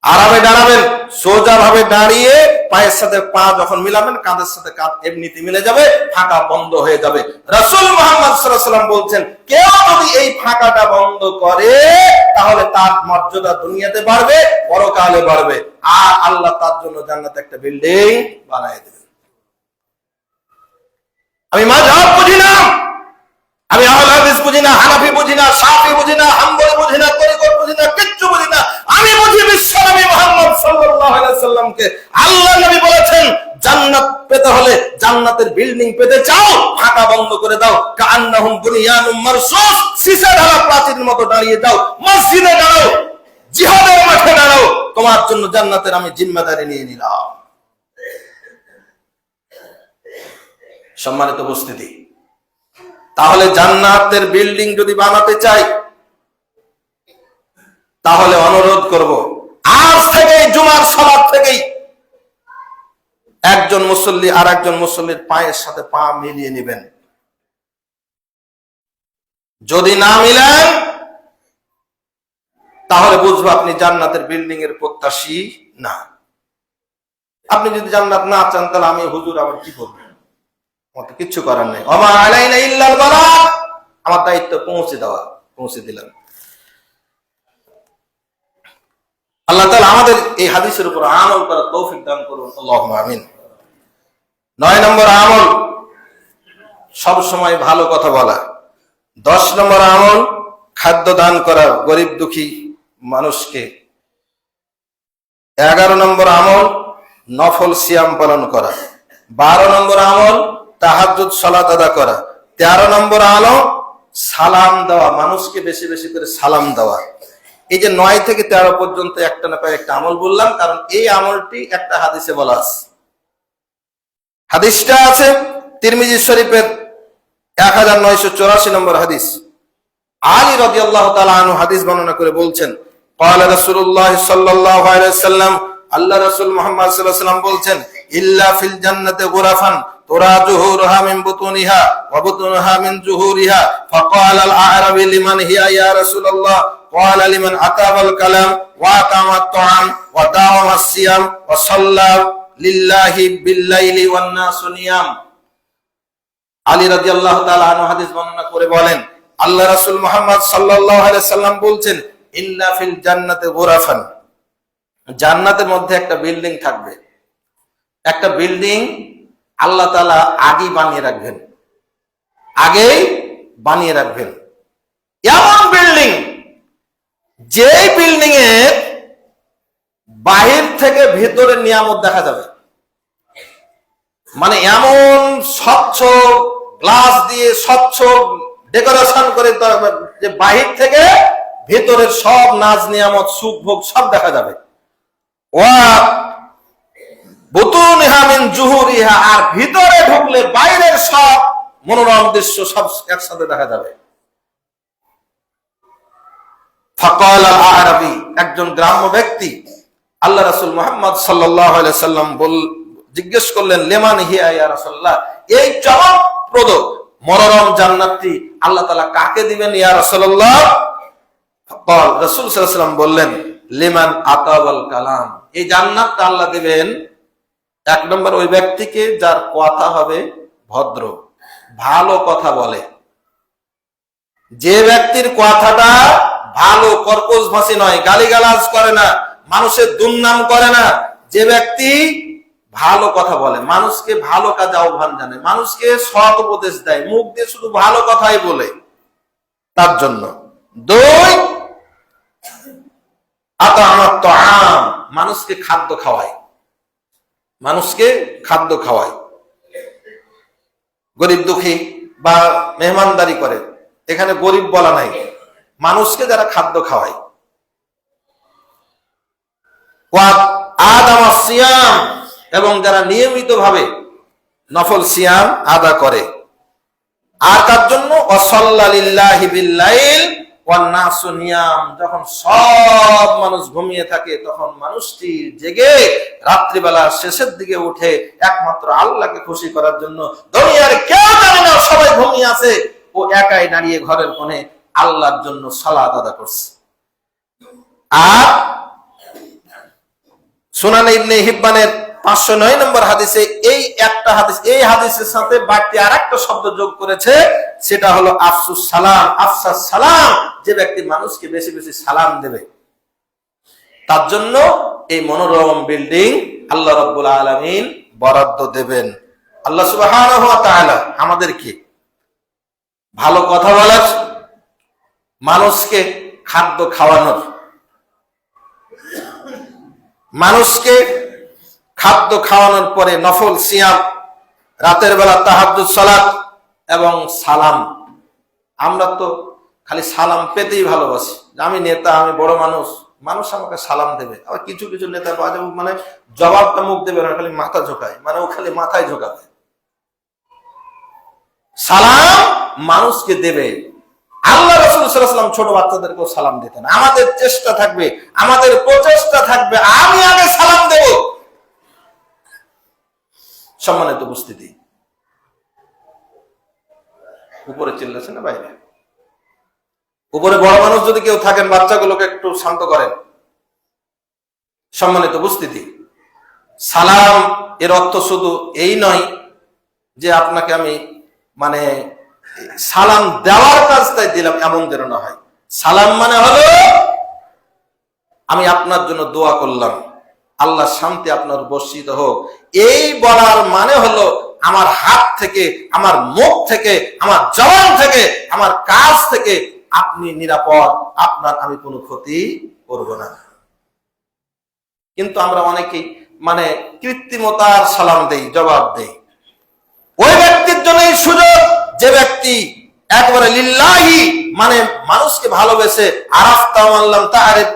আরামে দাঁড়াবেন, সোজা ভাবে দাঁড়িয়ে পায়ের সাথে পা যখন মিলাবেন, কাঁধের সাথে কাঁধ এমনিতে মিলে যাবে, ফাঁকা বন্ধ হয়ে যাবে। রাসূল মুহাম্মদ সাল্লাল্লাহু আলাইহি ওয়াসাল্লাম বলছেন, কেউ যদি এই ফাঁকাটা বন্ধ করে তাহলে তার মর্যাদা দুনিয়াতে বাড়বে, পরকালে বাড়বে, আর আল্লাহ তার জন্য জান্নাতে একটা বিল্ডিং বানিয়ে দেবে। আমি মাযহাব বুঝি না, আমি আহলে হাদিস বুঝি না, হানাফি বুঝি না, শাফি বুঝি না, হাম্বলি বুঝি না, তরিকত বুঝি না, কিচ্ছু বুঝি না। আমি বুঝি বিশ্বনবী মুহাম্মদ সাল্লাল্লাহু আলাইহি ওয়াসাল্লামকে। আল্লাহ নবী বলেছেন, জান্নাত পেতে হলে, জান্নাতের বিল্ডিং পেতে চাও, ফাঁকা বন্ধ করে দাও, কাআন্নাহুম বুনিয়ানুম মারসুস, সীসা ঢালা প্রাচীরের মতো দাঁড়িয়ে যাও, মসজিদে দাঁড়াও, জিহাদের মাঠে দাঁড়াও, তোমার জন্য জান্নাতের আমি জিম্মাদারি নিয়ে নিলাম। সম্মানিত উপস্থিতি, তাহলে জান্নাতের বিল্ডিং যদি বানাতে চাই, তাহলে অনুরোধ করব, আজ থেকে জুমার সালাত থেকেই একজন মুসল্লি আর একজন মুসল্লির পায়ের সাথে পা মিলিয়ে নেবেন। যদি না মিলেন তাহলে বুঝবো আপনি জান্নাতের বিল্ডিং এর প্রত্যাশী না। আপনি যদি জান্নাত না চান তাহলে আমি হুজুর আবার কি করবো, আমার তো কিচ্ছু করার নেই, ওমা আলাইনা ইল্লাল বালাগ, আমার দায়িত্ব পৌঁছে দেওয়া, পৌঁছে দিলাম। আল্লাহ তাআলা আমাদের এই হাদিসের উপর আমল করার তৌফিক দান করুন, আল্লাহুম্মা আমিন। 9 নম্বর আমল, সব সময় ভালো কথা বলা। 10 নম্বর আমল, খাদ্য দান করা গরিব দুঃখী মানুষকে। 11 নম্বর আমল, নফল সিয়াম পালন করা। 12 নম্বর আমল, তাহাজ্জুদ সালাত আদা করা। 13 নম্বর আমল, সালাম দেওয়া, মানুষকে বেশি বেশি করে সালাম দেওয়া। এই যে 9 থেকে 13 পর্যন্ত একটা না একটা আমল বললাম, কারণ এই আমলটি একটা হাদিসে বলা আছে। হাদিসটা আছে তিরমিজি শরীফের 1984 নম্বর হাদিস। আলী রাদিয়াল্লাহু তাআলা আনহু হাদিস বর্ণনা করে বলছেন, ক্বালা রাসূলুল্লাহ সাল্লাল্লাহু আলাইহি ওয়াসাল্লাম, আল্লাহ রাসূল মুহাম্মদ সাল্লাল্লাহু আলাইহি ওয়াসাল্লাম বলছেন, ইল্লা ফিল জান্নাতি গুরাফান তুরা জুহুরুহা মিন বুতুনিহা ওয়া বুতুনুহা মিন জুহুরিহা, ফাকালা আল আ'রাবী লিমান হিয়া ইয়া রাসূলুল্লাহ, ক্বালা লিমান আতাবাল কালাম ওয়া আতামাত তাআম ওয়া দাওয়ামাস সিয়াম ওয়া সাল্লা লিল্লাহি বিল্লাইলি ওয়ান নাসু নিয়াম। আলী রাদিয়াল্লাহু তাআলা আনহু হাদিস বর্ণনা করে বলেন, আল্লাহ রাসূল মুহাম্মদ সাল্লাল্লাহু আলাইহি ওয়াসাল্লাম বলছেন, ইন্না ফিল জান্নাতি গুরাফান, জান্নাতের মধ্যে একটা বিল্ডিং থাকবে। একটা বিল্ডিং আল্লাহ তাআলা আগেই বানিয়ে রাখবেন, আগেই বানিয়ে রাখবেন। এমন বিল্ডিং, যে বিল্ডিং এর বাহির থেকে ভেতরের নিয়ামত দেখা যাবে, মানে এমন স্বচ্ছ গ্লাস দিয়ে স্বচ্ছ ডেকোরেশন করে যে বাহির থেকে ভেতরের সব নাজ নিয়ামত সুখ ভোগ সব দেখা যাবে। ওয়া বুতুনিহা মিন জুহুরিহা, আর ভিতরে ঢুকলে বাইরের সব মনোরম দৃশ্য সব একসাথে দেখা যাবে। ফাকাল আল আ'রাবী, একজন গ্রাম্য ব্যক্তি আল্লাহ রাসূল মুহাম্মদ সাল্লাল্লাহু আলাইহি ওয়াসাল্লাম জিজ্ঞেস করলেন, লিমান হিয়া ইয়া রাসূলুল্লাহ, এই চমকপ্রদ মনোরম জান্নাতটি আল্লাহ তাআলা কাকে দিবেন ইয়া রাসূলুল্লাহ? ফাকাল, রাসূল সাল্লাল্লাহু আলাইহি ওয়াসাল্লাম বললেন, লিমান আতাবাল কালাম, এই জান্নাতটা আল্লাহ দিবেন 1 নম্বর ওই ব্যক্তিকে যার কথা হবে ভদ্র, ভালো কথা বলে। যে ব্যক্তির কথাটা ভালো কর্কশ ভাষী নয়, গালিগালাজ করে না, মানুষের দুর্নাম করে না, যে ব্যক্তি ভালো কথা বলে, মানুষকে ভালো কাজে আহ্বান জানায়, মানুষকে সৎ উপদেশ দেয়, মুখ দিয়ে শুধু ভালো কথাই বলে, তার জন্য। দুই, আতাআমাত তাআম, মানুষকে খাদ্য খাওয়ায়, মানুষকে খাদ্য খাওয়ায়, গরিব দুঃখী বা মেহমানদারি করে, এখানে গরিব বলা নাই, মানুষকে যারা খাদ্য খাওয়ায়। আদাম সিয়াম, এবং যারা নিয়মিত ভাবে নফল সিয়াম আদা করে। আর তার জন্য ওয়াসাল্লা লিল্লাহি বিল্লাইল ওয়ান নাসু নিয়াম, যখন সব মানুষ ঘুমিয়ে থাকে তখন মানুষটি জেগে রাত্রিবেলা শেষের দিকে উঠে একমাত্র আল্লাহকে খুশি করার জন্য, দুনিয়ার কেউ জানে না, সবাই ঘুমিয়ে আছে, ও একাই দাঁড়িয়ে ঘরের কোণে আল্লাহর জন্য সালাত আদা করছে। আর সুনান ইবনে হিব্বানের 509 নম্বর হাদিসে এই একটা হাদিস, এই হাদিসের সাথে বাড়তি আরেকটা শব্দ যোগ করেছে, সেটা হলো আফসুস সালাম, আফসাস সালাম, যে ব্যক্তি মানুষকে বেশি বেশি সালাম দেবে তার জন্য এই মনোরম বিল্ডিং আল্লাহ রাব্বুল আলামিন বরাদ্দ দেবেন। আল্লাহ সুবহানাহু ওয়া তাআলা আমাদেরকে ভালো কথা বলার, মানুষকে খাদ্য খাওয়ানোর, মানুষকে খাদ্য খাওয়ানোর পরে নফল সিয়াম, রাতের বেলা তাহাজ্জুদ সালাত এবং সালাম। আমরা তো খালি সালাম পেতেই ভালোবাসি, আমি নেতা, আমি বড় মানুষ, মানুষ আমাকে সালাম দেবে। আবার কিছু কিছু নেতা মানে জবাবটা মুখ দেবে না, খালি মাথা ঝোঁকায়, মানে ও খালি মাথায় ঝোঁকাবে। সালাম মানুষকে দেবে। আল্লাহ রাসূল সাল্লাল্লাহু আলাইহি ওয়াসাল্লাম ছোট বাচ্চাদেরকেও সালাম দিতেন। আমাদের চেষ্টা থাকবে, আমাদের প্রচেষ্টা থাকবে, আমি আগে সালাম দেব। সম্মানিত উপস্থিতি, উপরে চিল্লাছে না বাইরে? উপরে বড় মানুষ যদি কেউ থাকেন, বাচ্চাগুলোকে একটু শান্ত করেন। সম্মানিত উপস্থিতি, সালাম এর অর্থ শুধু এই নয় যে আপনাকে আমি মানে সালাম দেওয়ার কাজটাই দিলাম, এমন যেন না হয়। সালাম মানে হলো আমি আপনার জন্য দোয়া করলাম, আল্লাহ শান্তি আপনার বর্ষিত হোক, এই বলার মানে হলো আমার হাত থেকে, আমার মুখ থেকে, আমার জবান থেকে, আমার কাজ থেকে আপনি নিরাপদ, আপনার আমি কোনো ক্ষতি করব না। কিন্তু আমরা অনেকেই মানে কৃত্রিমতার সালাম দেই, জবাব দেই। ওই ব্যক্তির জন্য এই সুযোগ যে ব্যক্তি একবারে লিল্লাহি মানে মানুষকে ভালোবেসে, আরাফতা আল্লাহ তাআরিফ,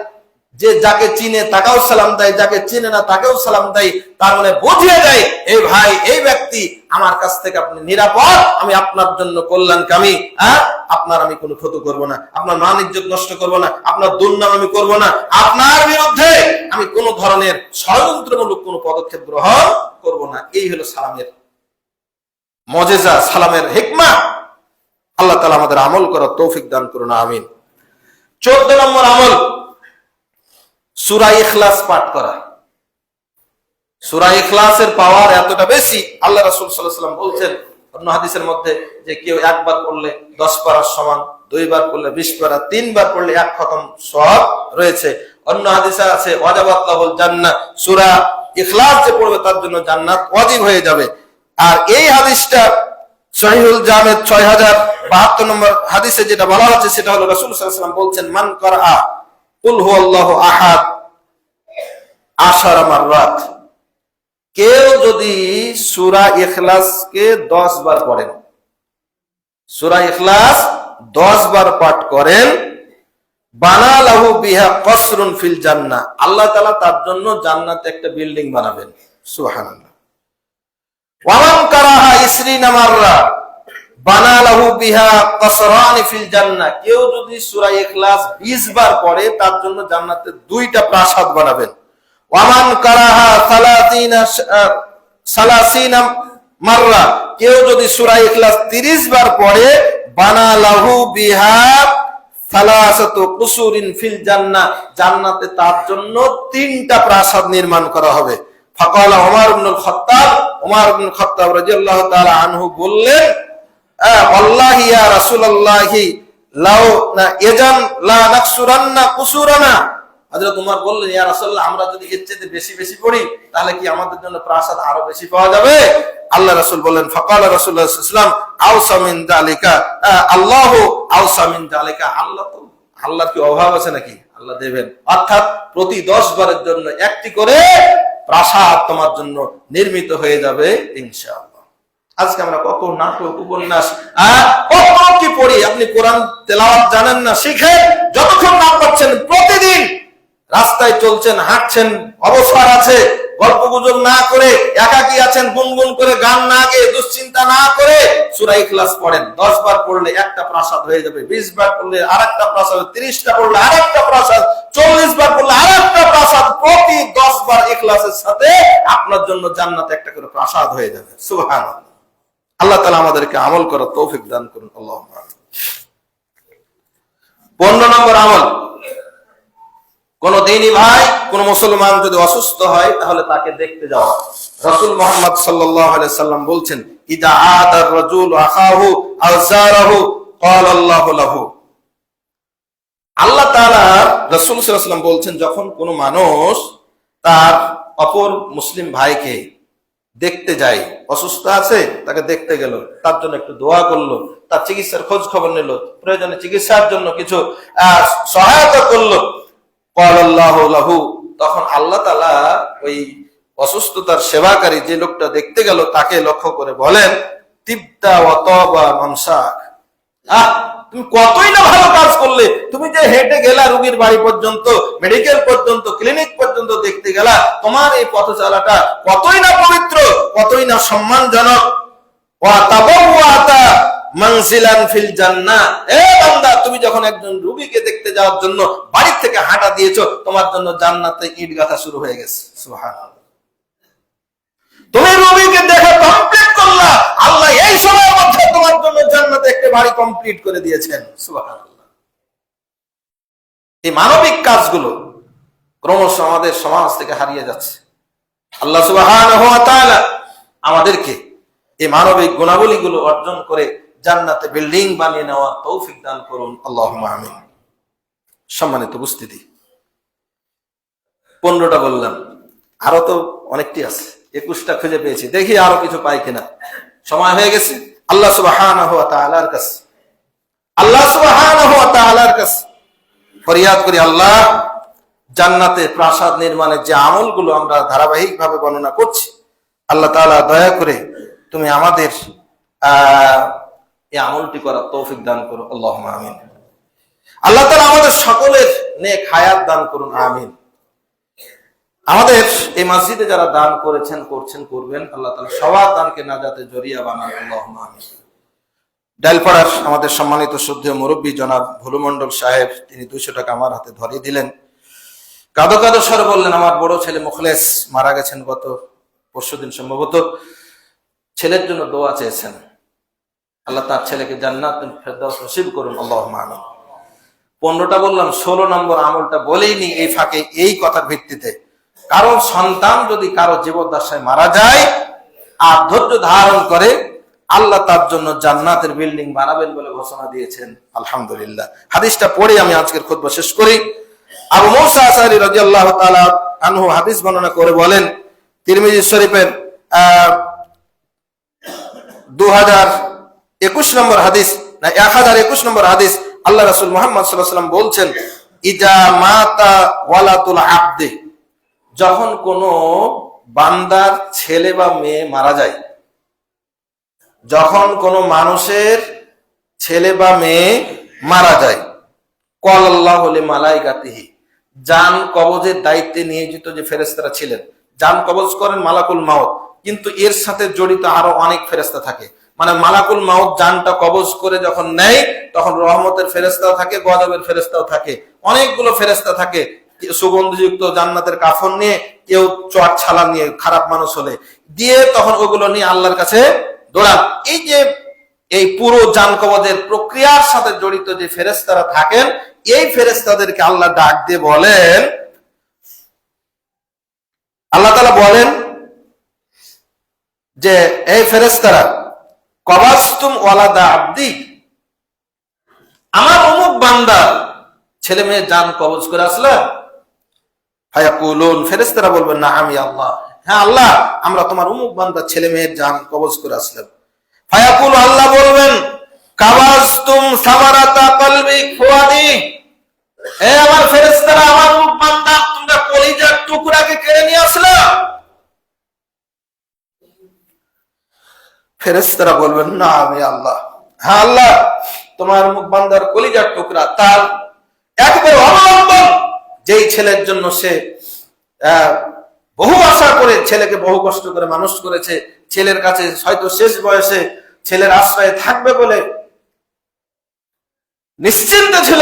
যে যাকে চিনে তাকেও সালাম দেয়, যাকে চিনে না তাকেও সালাম দেয়, তার মানে বুঝিয়ে দেয় এই ভাই, এই ব্যক্তি আমার কাছ থেকে আপনি নিরাপদ, আমি আপনার জন্য কল্যাণকামী, আপনার আমি কোনো ক্ষতি করব না, আপনার মান ইজ্জত নষ্ট করব না, আপনার দুর্নাম আমি করব না, আপনার বিরুদ্ধে আমি কোনো ধরনের ষড়যন্ত্রমূলক কোনো পদক্ষেপ গ্রহণ করব না। এই হলো সালামের মজেজা, সালামের হিকমা। আল্লাহ তাআলা আমাদের আমল করার তৌফিক দান করুন, আমিন। 14 নম্বর আমল, সূরা ইখলাস পাঠ করা। সূরা ইখলাসের পাওয়ার এতটা বেশি, আল্লাহ রাসূল সাল্লাল্লাহু আলাইহি ওয়াসাল্লাম বলছেন অন্য হাদিসের মধ্যে যে কেউ একবার পড়লে 10 পারার সমান, 2 বার পড়লে 20 পারা, 3 বার পড়লে 1 খতম সওয়াব রয়েছে। অন্য হাদিসে আছে ওয়াজাবাত লাহুল জান্নাহ, সূরা ইখলাস যে পড়বে তার জন্য জান্নাত ওয়াজিব হয়ে যাবে। আর এই হাদিসটা সহিহুল জামে 6072 নম্বর হাদিসে যেটা বলা হচ্ছে সেটা হলো রাসূল সাল্লাল্লাহু আলাইহি ওয়াসাল্লাম বলছেন মান করা কুল হুয়াল্লাহু আহাদ 10 মাররাত, কেউ যদি সূরা ইখলাসকে 10 বার পড়েন, সূরা ইখলাস 10 বার পাঠ করেন, বানা লাহু বিহা কসরুন ফিল জান্নাহ, আল্লাহ তাআলা তার জন্য জান্নাতে একটা বিল্ডিং বানাবেন। সুবহানাল্লাহ। ওয়া মান কারাহা 20 মাররা বানা লাহু বিহা কসরান ফিল জান্নাহ, কেউ যদি সূরা ইখলাস 20 বার পড়ে তার জন্য জান্নাতে 2টা প্রাসাদ বানাবেন। ওয়া মান কারাহা 30 মাররা, কেউ যদি সূরা ইখলাস 30 বার পড়ে বানা লাহু বিহা সালাসাতু কুসুরিন ফিল জান্নাহ, জান্নাতে তার জন্য 3টা প্রাসাদ নির্মাণ করা হবে। ফাকালা ওমর ইবনুল খাত্তাব, ওমর ইবনুল খাত্তাব রাদিয়াল্লাহু তাআলা আনহু বললেন, আল্লাহি ইয়া রাসূলুল্লাহি লাউ না ইয়াজান লা নাকসুরান্না কুসুরানা। হযরত উমর বললেন, ইয়া রাসূলুল্লাহ, আমরা যদি এর চেয়ে বেশি বেশি পড়ি তাহলে কি আমাদের জন্য প্রাসাদ আরো বেশি পাওয়া যাবে? আল্লাহ রাসূল বললেন, ফাকালা রাসূলুল্লাহ সাল্লাল্লাহু আলাইহি ওয়াসাল্লাম, আওসা মিন যালিকা, আল্লাহু আওসা মিন যালিকা। আল্লাহর কি অভাব আছে নাকি? আল্লাহ দেবেন। অর্থাৎ প্রতি 10 বারের জন্য একটি করে প্রাসাদ তোমার জন্য নির্মিত হয়ে যাবে ইনশাআল্লাহ। আজকে আমরা কত নাটক, উপন্যাস কত কি পড়ি। আপনি কোরআন তেলাওয়াত জানেন না, শিখেন। যতক্ষণ না পাচ্ছেন, প্রতিদিন রাস্তায় চলছেন, হাঁটছেন, অবসর আছে, গল্প গুজব না করে, একাকী আছেন, গুনগুন করে গান না গেয়ে, দুশ্চিন্তা না করে সূরা ইখলাস পড়েন। 10 বার পড়লে একটা প্রাসাদ হয়ে যাবে, 20 বার পড়লে আরেকটা প্রাসাদ, 30টা পড়লে আরেকটা প্রাসাদ, 40 বার পড়লে আরেকটা প্রাসাদ। প্রতি 10 বার ইখলাসের সাথে আপনার জন্য জান্নাতে একটা করে প্রাসাদ হয়ে যাবে। সুবহানাল্লাহ। আল্লাহ তাআলা আমাদেরকে আমল করার তৌফিক দান করুন। আল্লাহুম্মা আমিন। 15 নম্বর আমল, কোন দ্বীনি ভাই, কোন মুসলমান যদি অসুস্থ হয় তাহলে তাকে দেখতে যাওয়া। রাসূল মুহাম্মদ সাল্লাল্লাহু আলাইহি সাল্লাম বলছেন, ইদা আদার রাজুল আখাহু আও যারাহু ক্বালা আল্লাহু লাহু। আল্লাহ তাআলা, রাসূল সাল্লাল্লাহু আলাইহি সাল্লাম বলছেন, যখন কোন মানুষ তার অপর মুসলিম ভাইকে দেখতে যায়, অসুস্থ আছে, তাকে দেখতে গেল, তার জন্য একটু দোয়া করলো, তার চিকিৎসার খোঁজ খবর নিল, প্রয়োজনে চিকিৎসার জন্য কিছু সহায়তা করলো, তখন আল্লাহ তাআলা ওই অসুস্থতার সেবাকারী যে লোকটা দেখতে গেল তাকে লক্ষ্য করে বলেন, তিবতা ওয়া তাবা মামসাক। তুমি কতই না ভালো কাজ করলে, তুমি যে হেঁটে গেলা রোগীর বাড়ি পর্যন্ত, মেডিকেল পর্যন্ত, ক্লিনিক পর্যন্ত দেখতে গেলা, তোমার এই পথ চলাটা কতই না পবিত্র, কতই না সম্মানজনক। ওয়া তাবাওয়াতা মানজিলান ফিল জান্নাহ। এ বান্দা, তুমি যখন একজন রোগীকে দেখতে যাওয়ার জন্য বাড়ি থেকে হাঁটা দিয়েছো, তোমার জন্য জান্নাতে ইট গাঁথা শুরু হয়ে গেছে। সুবহানাল্লাহ। তুমি রোগীকে দেখে কমপ্লিট করলা, আল্লাহ এই সময়ের মধ্যে তোমার জন্য জান্নাতে একটা বাড়ি কমপ্লিট করে দিয়েছেন। সুবহানাল্লাহ। এই মানবিক কাজগুলো ক্রমশ আমাদের সমাজ থেকে হারিয়ে যাচ্ছে। আল্লাহ সুবহানাহু ওয়া তাআলা আমাদেরকে এই মানবিক গুণাবলীগুলো অর্জন করে জান্নাতে বিল্ডিং বানিয়ে নেওয়ার তৌফিক দান করুন। আল্লাহুম্মা আমিন। সম্মানিত উপস্থিতি, 15টা বললাম, আরো তো অনেকটি আছে, 21টা খুঁজে পেয়েছি, দেখি আরো কিছু পাই কিনা। সময় হয়ে গেছে। আল্লাহ সুবহানাহু ওয়া তাআলার কাছে ফরিয়াদ করি, আল্লাহ, জান্নাতে প্রাসাদ নির্মাণের যে আমলগুলো আমরা ধারাবাহিক ভাবে বর্ণনা করছি, আল্লাহ তাআলা দয়া করে তুমি আমাদের এই আমলটি করার তৌফিক দান করো। আল্লাহুম্মা আমিন। আল্লাহ তাআলা আমাদের সকলের নেক হায়াত দান করুন। আমিন। আমাদের এই মসজিদে যারা দান করেছেন, করছেন, করবেন, আল্লাহ তাআলা সবার দানকে নাজাতে জরিয়া বানান। আল্লাহুম্মা আমিন। ডালপাড়ার আমাদের সম্মানিত শ্রদ্ধেয় মুরব্বী জনাব ভুলু মন্ডল সাহেব, তিনি 200 টাকা আমার হাতে ধরিয়ে দিলেন। কাঁদো কাঁদো স্বরে বললেন, আমার বড় ছেলে মুখলেস মারা গেছেন গত পরশুদিন সম্ভবত, ছেলের জন্য দোয়া চেয়েছেন। আল্লাহ তার ছেলেকে জান্নাতুল ফেরদাউস নসিব করুন। আল্লাহুম্মা আমিন। 15টা বললাম, 16 নম্বর আমলটা বলেইনি এই ফাঁকে, এই কথার ভিত্তিতে, কারণ সন্তান যদি কারো জীবদ্দশায় মারা যায় আর ধৈর্য ধারণ করে, আল্লাহ তার জন্য জান্নাতের বিল্ডিং বানাবেন বলে ঘোষণা দিয়েছেন। আলহামদুলিল্লাহ। হাদিসটা পড়ে আমি আজকের খুতবা শেষ করি। আবু মুসা আশআরী রাদিয়াল্লাহু তাআলা আনহু হাদিস বর্ণনা করে বলেন, তিরমিজি শরীফের 2021 নম্বর হাদিস, না 1021 নম্বর হাদিস, আল্লাহ রাসূল মুহাম্মদ সাল্লাল্লাহু আলাইহি ওয়াসাল্লাম বলছেন, ইজা মাতা ওয়ালাতুল আবদি, যখন কোন বান্দার ছেলে বা মেয়ে মারা যায়, যখন কোন মানুষের ছেলে বা মেয়ে মারা যায়, ক্বালাল্লাহু লিমালাইকাতিহি, জান কবজের দায়িত্বে নিয়োজিত যে ফেরেশতারা ছিলেন, জান কবজ করেন মালাকুল মাউত, কিন্তু এর সাথে জড়িত আরো অনেক ফেরেশতা থাকে। মানে মালাকুল মাউত জানটা কবজ করে যখন নেয়, তখন রহমতের ফেরেশতাও থাকে, গজবের ফেরেশতাও থাকে, অনেকগুলো ফেরেশতা থাকে। সুগন্ধিযুক্ত জান্নাতের কাফন নিয়ে, কেউ চট ছালা নিয়ে, খারাপ মানুষ হলে দিয়ে, তখন ওগুলো নিয়ে আল্লাহর কাছে দৌড়ান। এই যে এই পুরো জান কবজের প্রক্রিয়ার সাথে জড়িত যে ফেরেশতারা থাকেন, এই ফেরেশতাদেরকে আল্লাহ ডাক দিয়ে বলেন, আল্লাহ তাআলা বলেন যে, এই ফেরেশতারা, কবাস্তুম ওয়ালাদা আবদি, আমার অমুক বান্দা ছেলে মেয়ে জান কবজ করে আসলে, ফায়াকুলুন, ফেরেশতারা বলবেন না আমি আল্লাহ, হ্যাঁ আল্লাহ, আমরা তোমার অমুক বান্দা ছেলে মেয়ের জান কবজ করে আসলাম। ফায়াকুল, আল্লাহ বলবেন কাবাজতুম সামারাতা কলবি ফুয়াদি, এ আমার ফেরেশতারা, আমার অমুক বান্দা তোমরা কলিজার টুকরাকে কেড়ে নিয়ে আসলে। ফেরেশতারা বলবেন না আমি আল্লাহ, হ্যাঁ আল্লাহ, তোমার অমুক বান্দার কলিজার টুকরা, তার একবার অবলম্বন, যেই ছেলের জন্য সে বহু আশা করে ছেলেকে বহু কষ্ট করে মানুষ করেছে, ছেলের কাছে হয়তো শেষ বয়সে ছেলের আশ্রয়ে থাকবে বলে নিশ্চিন্ত ছিল,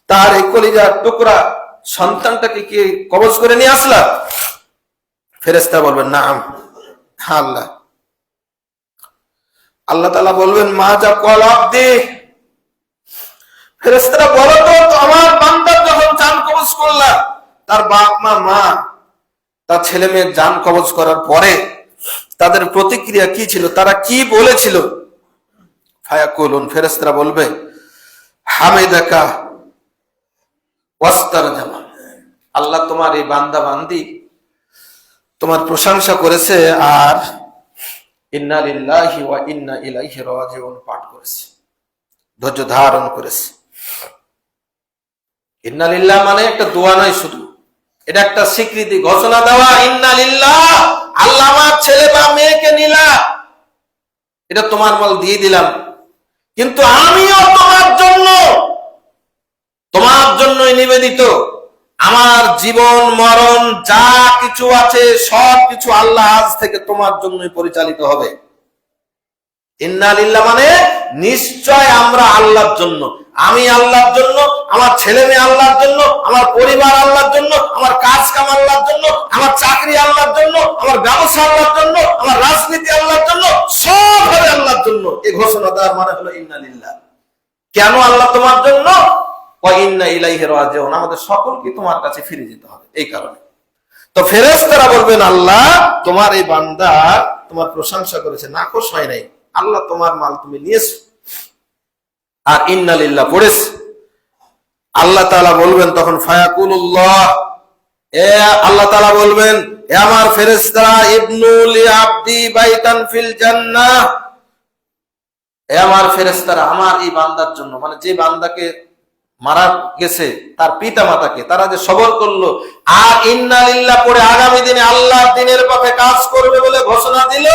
তার এই কলিজার টুকরা সন্তানটাকে কি কবজ করে নিয়ে আসলা? ফেরেশতা বলবেন না আল্লাহ। আল্লাহ তাআলা বলবেন মা যা কল আব্দি, ফেরেশতারা বলো তো আমার বান্দা যখন জান কবজ করলা, তার বাপ মা তার ছেলে মেয়ের জান কবজ করার পরে তাদের প্রতিক্রিয়া কি ছিল, তারা কি বলেছিল? ফায়াকুলুন, ফেরেশতারা বলবে হামিদাকা ওয়াস্তারজামা, আল্লাহ তোমার এই বান্দা বান্দি তোমার প্রশংসা করেছে আর ইন্না লিল্লাহি ওয়া ইন্না ইলাইহি রাজিউন পাঠ করেছে, ধৈর্য ধারণ করেছে। ইন্না লিল্লাহ মানে একটা দোয়া নয়, শুধু এটা একটা স্বীকৃতি, ঘোষণা দেওয়া, ইন্না লিল্লাহ, আল্লাহ আমার ছেলে বা মেয়েকে নিলা, এটা তোমার মাল দিয়ে দিলাম, কিন্তু আমিও তোমার জন্যই নিবেদিত, আমার জীবন মরণ যা কিছু আছে সব কিছু আল্লাহ আজ থেকে তোমার জন্যই পরিচালিত হবে। ইন্না লিল্লাহ মানে নিশ্চয় আমরা আল্লাহর জন্য, আমি আল্লাহর জন্য, আমার ছেলে মেয়ে আল্লাহর জন্য, আমার পরিবার আল্লাহর জন্য, আমার কাজ কাম আল্লাহর জন্য, আমার চাকরি আল্লাহর জন্য, আমার ব্যবসা আল্লাহর জন্য, আমার রাজনীতি আল্লাহর জন্য, সব হবে আল্লাহর জন্য। এই ঘোষণা দেওয়ার মানে হলো ইন্না লিল্লাহ। কেন আল্লাহ তোমার জন্য? ওয়া ইন্না ইলাইহি রাজিউন, আমাদের সকলকে তোমার কাছে ফিরে যেতে হবে, এই কারণে। তো ফেরেশতারা বলবেন আল্লাহ তোমার এই বান্দা তোমার প্রশংসা করেছে, নাখোশ হয় নাই, আল্লাহ তোমার মাল তুমি নিয়েছো আর ইন্না লিল্লাহ পড়েছে। আল্লাহ তাআলা বলবেন তখন ফায়াকুলুল্লাহ, আল্লাহ তাআলা বলবেন এ আমার ফেরেশতারা ইবনু লি আবদি বাইতান ফিল জান্নাহ, এ আমার ফেরেশতারা আমার এই বান্দার জন্য, মানে যে বান্দাকে মারা গেছে তার পিতা মাতাকে তারা যে সবর করলো আর ইন্না লিল্লাহ পড়ে আগামী দিনে আল্লাহর দ্বীনের পথে কাজ করবে বলে ঘোষণা দিল,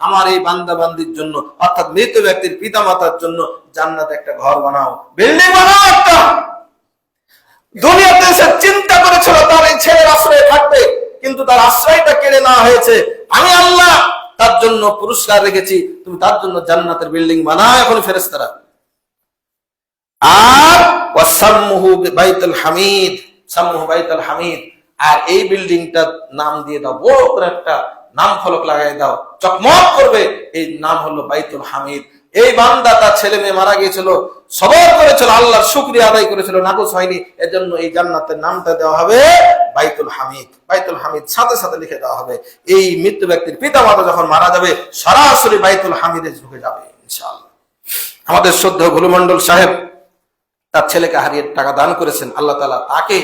আমার এই বান্দা বান্দির জন্য অর্থাৎ মৃত ব্যক্তির পিতা মাতার জন্য জান্নাতে একটা ঘর বানাও, বিল্ডিং বানাও একটা। দুনিয়াতে সে চিন্তা করেছিল তার এই ছেলের আশ্রয়ে থাকবে, কিন্তু তার আশ্রয়টা কেড়ে নেওয়া হয়েছে, আমি আল্লাহ তার জন্য পুরস্কার রেখেছি, তুমি তার জন্য জান্নাতের বিল্ডিং বানাও এখন ফেরেশতারা। আর ওয়াসাম্মুহু বাইতুল হামিদ, সাম্মুহু বাইতুল হামিদ, আর এই বিল্ডিংটার নাম দিয়ে দাও, বড় করে একটা নাম ফলক লাগাই দাও, চকমক করবে, এই নাম হলো বাইতুল হামিদ। এই বান্দা তার ছেলে মেয়ে মারা গিয়েছিল, সবর করেছিল, আল্লাহর শুকরিয়া আদায় করেছিল, নাকচ হয়নি, এজন্য এই জান্নাতের নামটা দেওয়া হবে বাইতুল হামিদ। বাইতুল হামিদ সাথে সাথে লিখে দেওয়া হবে, এই মৃত্যু ব্যক্তির পিতা মাতা যখন মারা যাবে সরাসরি বাইতুল হামিদে ঢুকে যাবে ইনশাআল্লাহ। আমাদের শ্রদ্ধেয় ভুলুমন্ডল সাহেব তার ছেলেকে হারিয়ে টাকা দান করেছেন, আল্লাহ তাআলা তাকে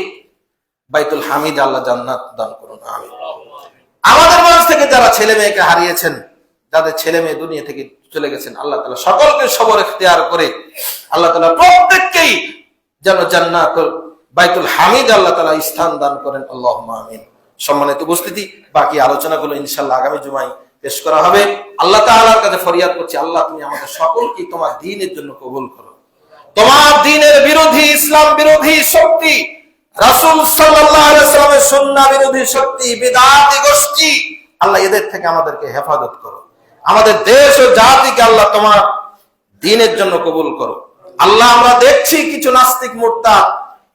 বাইতুল হামিদ আল্লাহ জান্নাত দান করুন, আমিন। আমাদের মাঝ থেকে যারা ছেলে মেয়েকে হারিয়েছেন, যাদের ছেলে মেয়ে দুনিয়া থেকে চলে গেছেন, আল্লাহ তাআলা সকলকে সবর ইখতিয়ার করে আল্লাহ তাআলা প্রত্যেককেই যেন জান্নাত বাইতুল হামিদ আল্লাহ তাআলা স্থান দান করেন, আল্লাহুম্মা আমিন। সম্মানিত উপস্থিতি, বাকি আলোচনাগুলো ইনশাআল্লাহ আগামী জুমায় পেশ করা হবে। আল্লাহ তাআলার কাছে ফরিয়াদ করছি, আল্লাহ তুমি আমাদের সকলকে তোমার দ্বীনের জন্য কবুল করো। তোমার দ্বীনের বিরোধী, ইসলাম বিরোধী শক্তি, রাসূল সাল্লাল্লাহু আলাইহি ওয়াসাল্লামের সুন্নাহ বিরোধী শক্তি, বিদআতি গোষ্ঠী, আল্লাহ এদের থেকে আমাদেরকে হেফাজত করো। আমাদের দেশ ও জাতিকে আল্লাহ তোমার দ্বীনের জন্য কবুল করো। আল্লাহ আমরা দেখছি কিছু নাস্তিক মুরতাদ,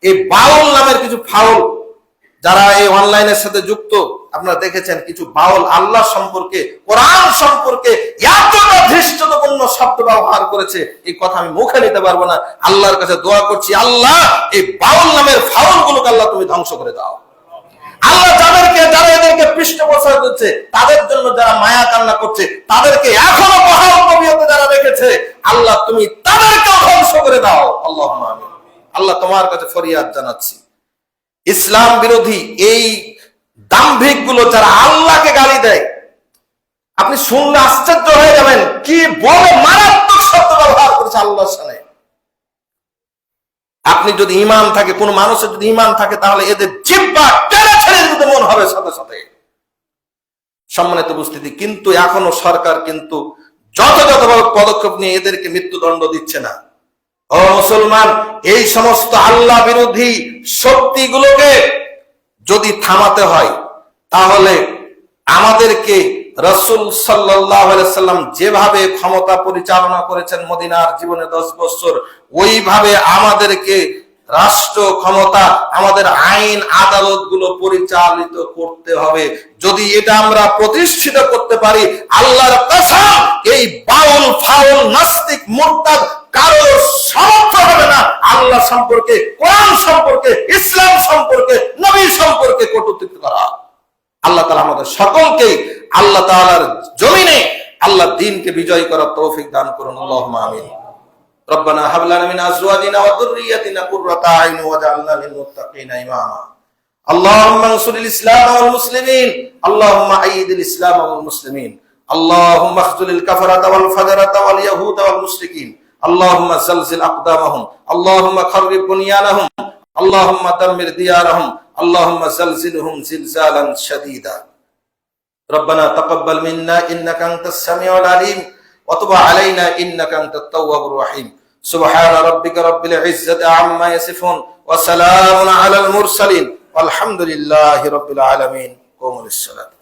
এই বাউল নামের কিছু ফাউল যারা এই অনলাইনের সাথে যুক্ত, আপনারা দেখেছেন কিছু বাউল আল্লাহ সম্পর্কে, কোরআন সম্পর্কে এতটা ধৃষ্টতাপূর্ণ শব্দ ব্যবহার করেছে, এই কথা আমি মুখে নিতে পারবো না। আল্লাহর কাছে দোয়া করছি, আল্লাহ এই বাউল নামের ফাউল গুলোকে আল্লাহ তুমি ধ্বংস করে দাও। আল্লাহ যারা এদেরকে পৃষ্ঠপোষকতা দিচ্ছে, তাদের জন্য যারা মায়া কান্না করছে, তাদেরকে এখনো বহাল তবিয়তে যারা রেখেছে, আল্লাহ তুমি তাদেরকে ধ্বংস করে দাও। আল্লাহুম্মা আমিন। আল্লাহ তোমার কাছে ফরিয়াদ জানাচ্ছি, ইসলাম বিরোধী এই দাম্ভিক গুলো যারা আল্লাহকে গালি দেয়, আপনি শুনলে আশ্চর্য হয়ে যাবেন কি বড় মারাত্মক শব্দ ব্যবহার করেছে আল্লাহর সামনে। আপনি যদি ঈমান থাকে, কোন মানুষের যদি ঈমান থাকে, তাহলে এদের জিহ্বা টেনে ছেড়ে দিতে মন হবে সাথে সাথে। সম্মানিত উপস্থিতি, কিন্তু এখনো সরকার কিন্তু যথাযথভাবে পদক্ষেপ নিয়ে এদেরকে মৃত্যুদণ্ড দিচ্ছে না। ও মুসলমান, এই সমস্ত আল্লাহ বিরোধী শক্তিগুলোকে যদি থামাতে হয়, তাহলে আমাদেরকে রাসূল সাল্লাল্লাহু আলাইহি সাল্লাম যেভাবে ক্ষমতা পরিচালনা করেছেন মদিনার জীবনে 10 বছর, ওইভাবে আমাদেরকে রাষ্ট্র ক্ষমতা, আমাদের আইন আদালত গুলো পরিচালিত করতে হবে। যদি এটা আমরা প্রতিষ্ঠিত করতে পারি, আল্লাহর কসম, এই বাউল ফাউল নাস্তিক মুরতাদ কারোর সামর্থ্য হবে না আল্লাহ সম্পর্কে, কোরআন সম্পর্কে, ইসলাম সম্পর্কে, নবী সম্পর্কে কটূক্তি করা। আল্লাহ তাআলা আমাদের সকলকে আল্লাহ তাআলার জমিনে আল্লাহর দ্বীনকে বিজয় করার তৌফিক দান করুন। আল্লাহুম্মা আমিন। রব্বানা হাব লানা মিন আজওয়াজিনা ওয়া যুররিয়াতিনা কুররাতা আ'ইন ওয়াজআলনা লিল মুত্তাকিনা ইমামা। আল্লাহুম্মা আনসুরিল ইসলাম ওয়াল মুসলিমিন, আল্লাহুম্মা আইয়িদিল ইসলাম ওয়াল মুসলিমিন, আল্লাহুম্মা আখযুলিল কাফারাতা ওয়াল ফাজারাতা ওয়াল ইয়াহুদা ওয়াল মুশরিকিন, আল্লাহুম্মা জালজিল আকদামাহুম, আল্লাহুম্মা খাররিব বুনিয়ানাহুম, আল্লাহুম্মা দাম্মির দিয়ারাহুম, আল্লাহুম্মা জালজিলহুম জিলজালান শাদীদা। ربنا تقبل منا إنك أنت السميع العليم وتب علينا إنك أنت التواب الرحيم. سبحان ربك رب العزة عما يصفون وسلام على المرسلين والحمد لله رب العالمين. قوموا للصلاة.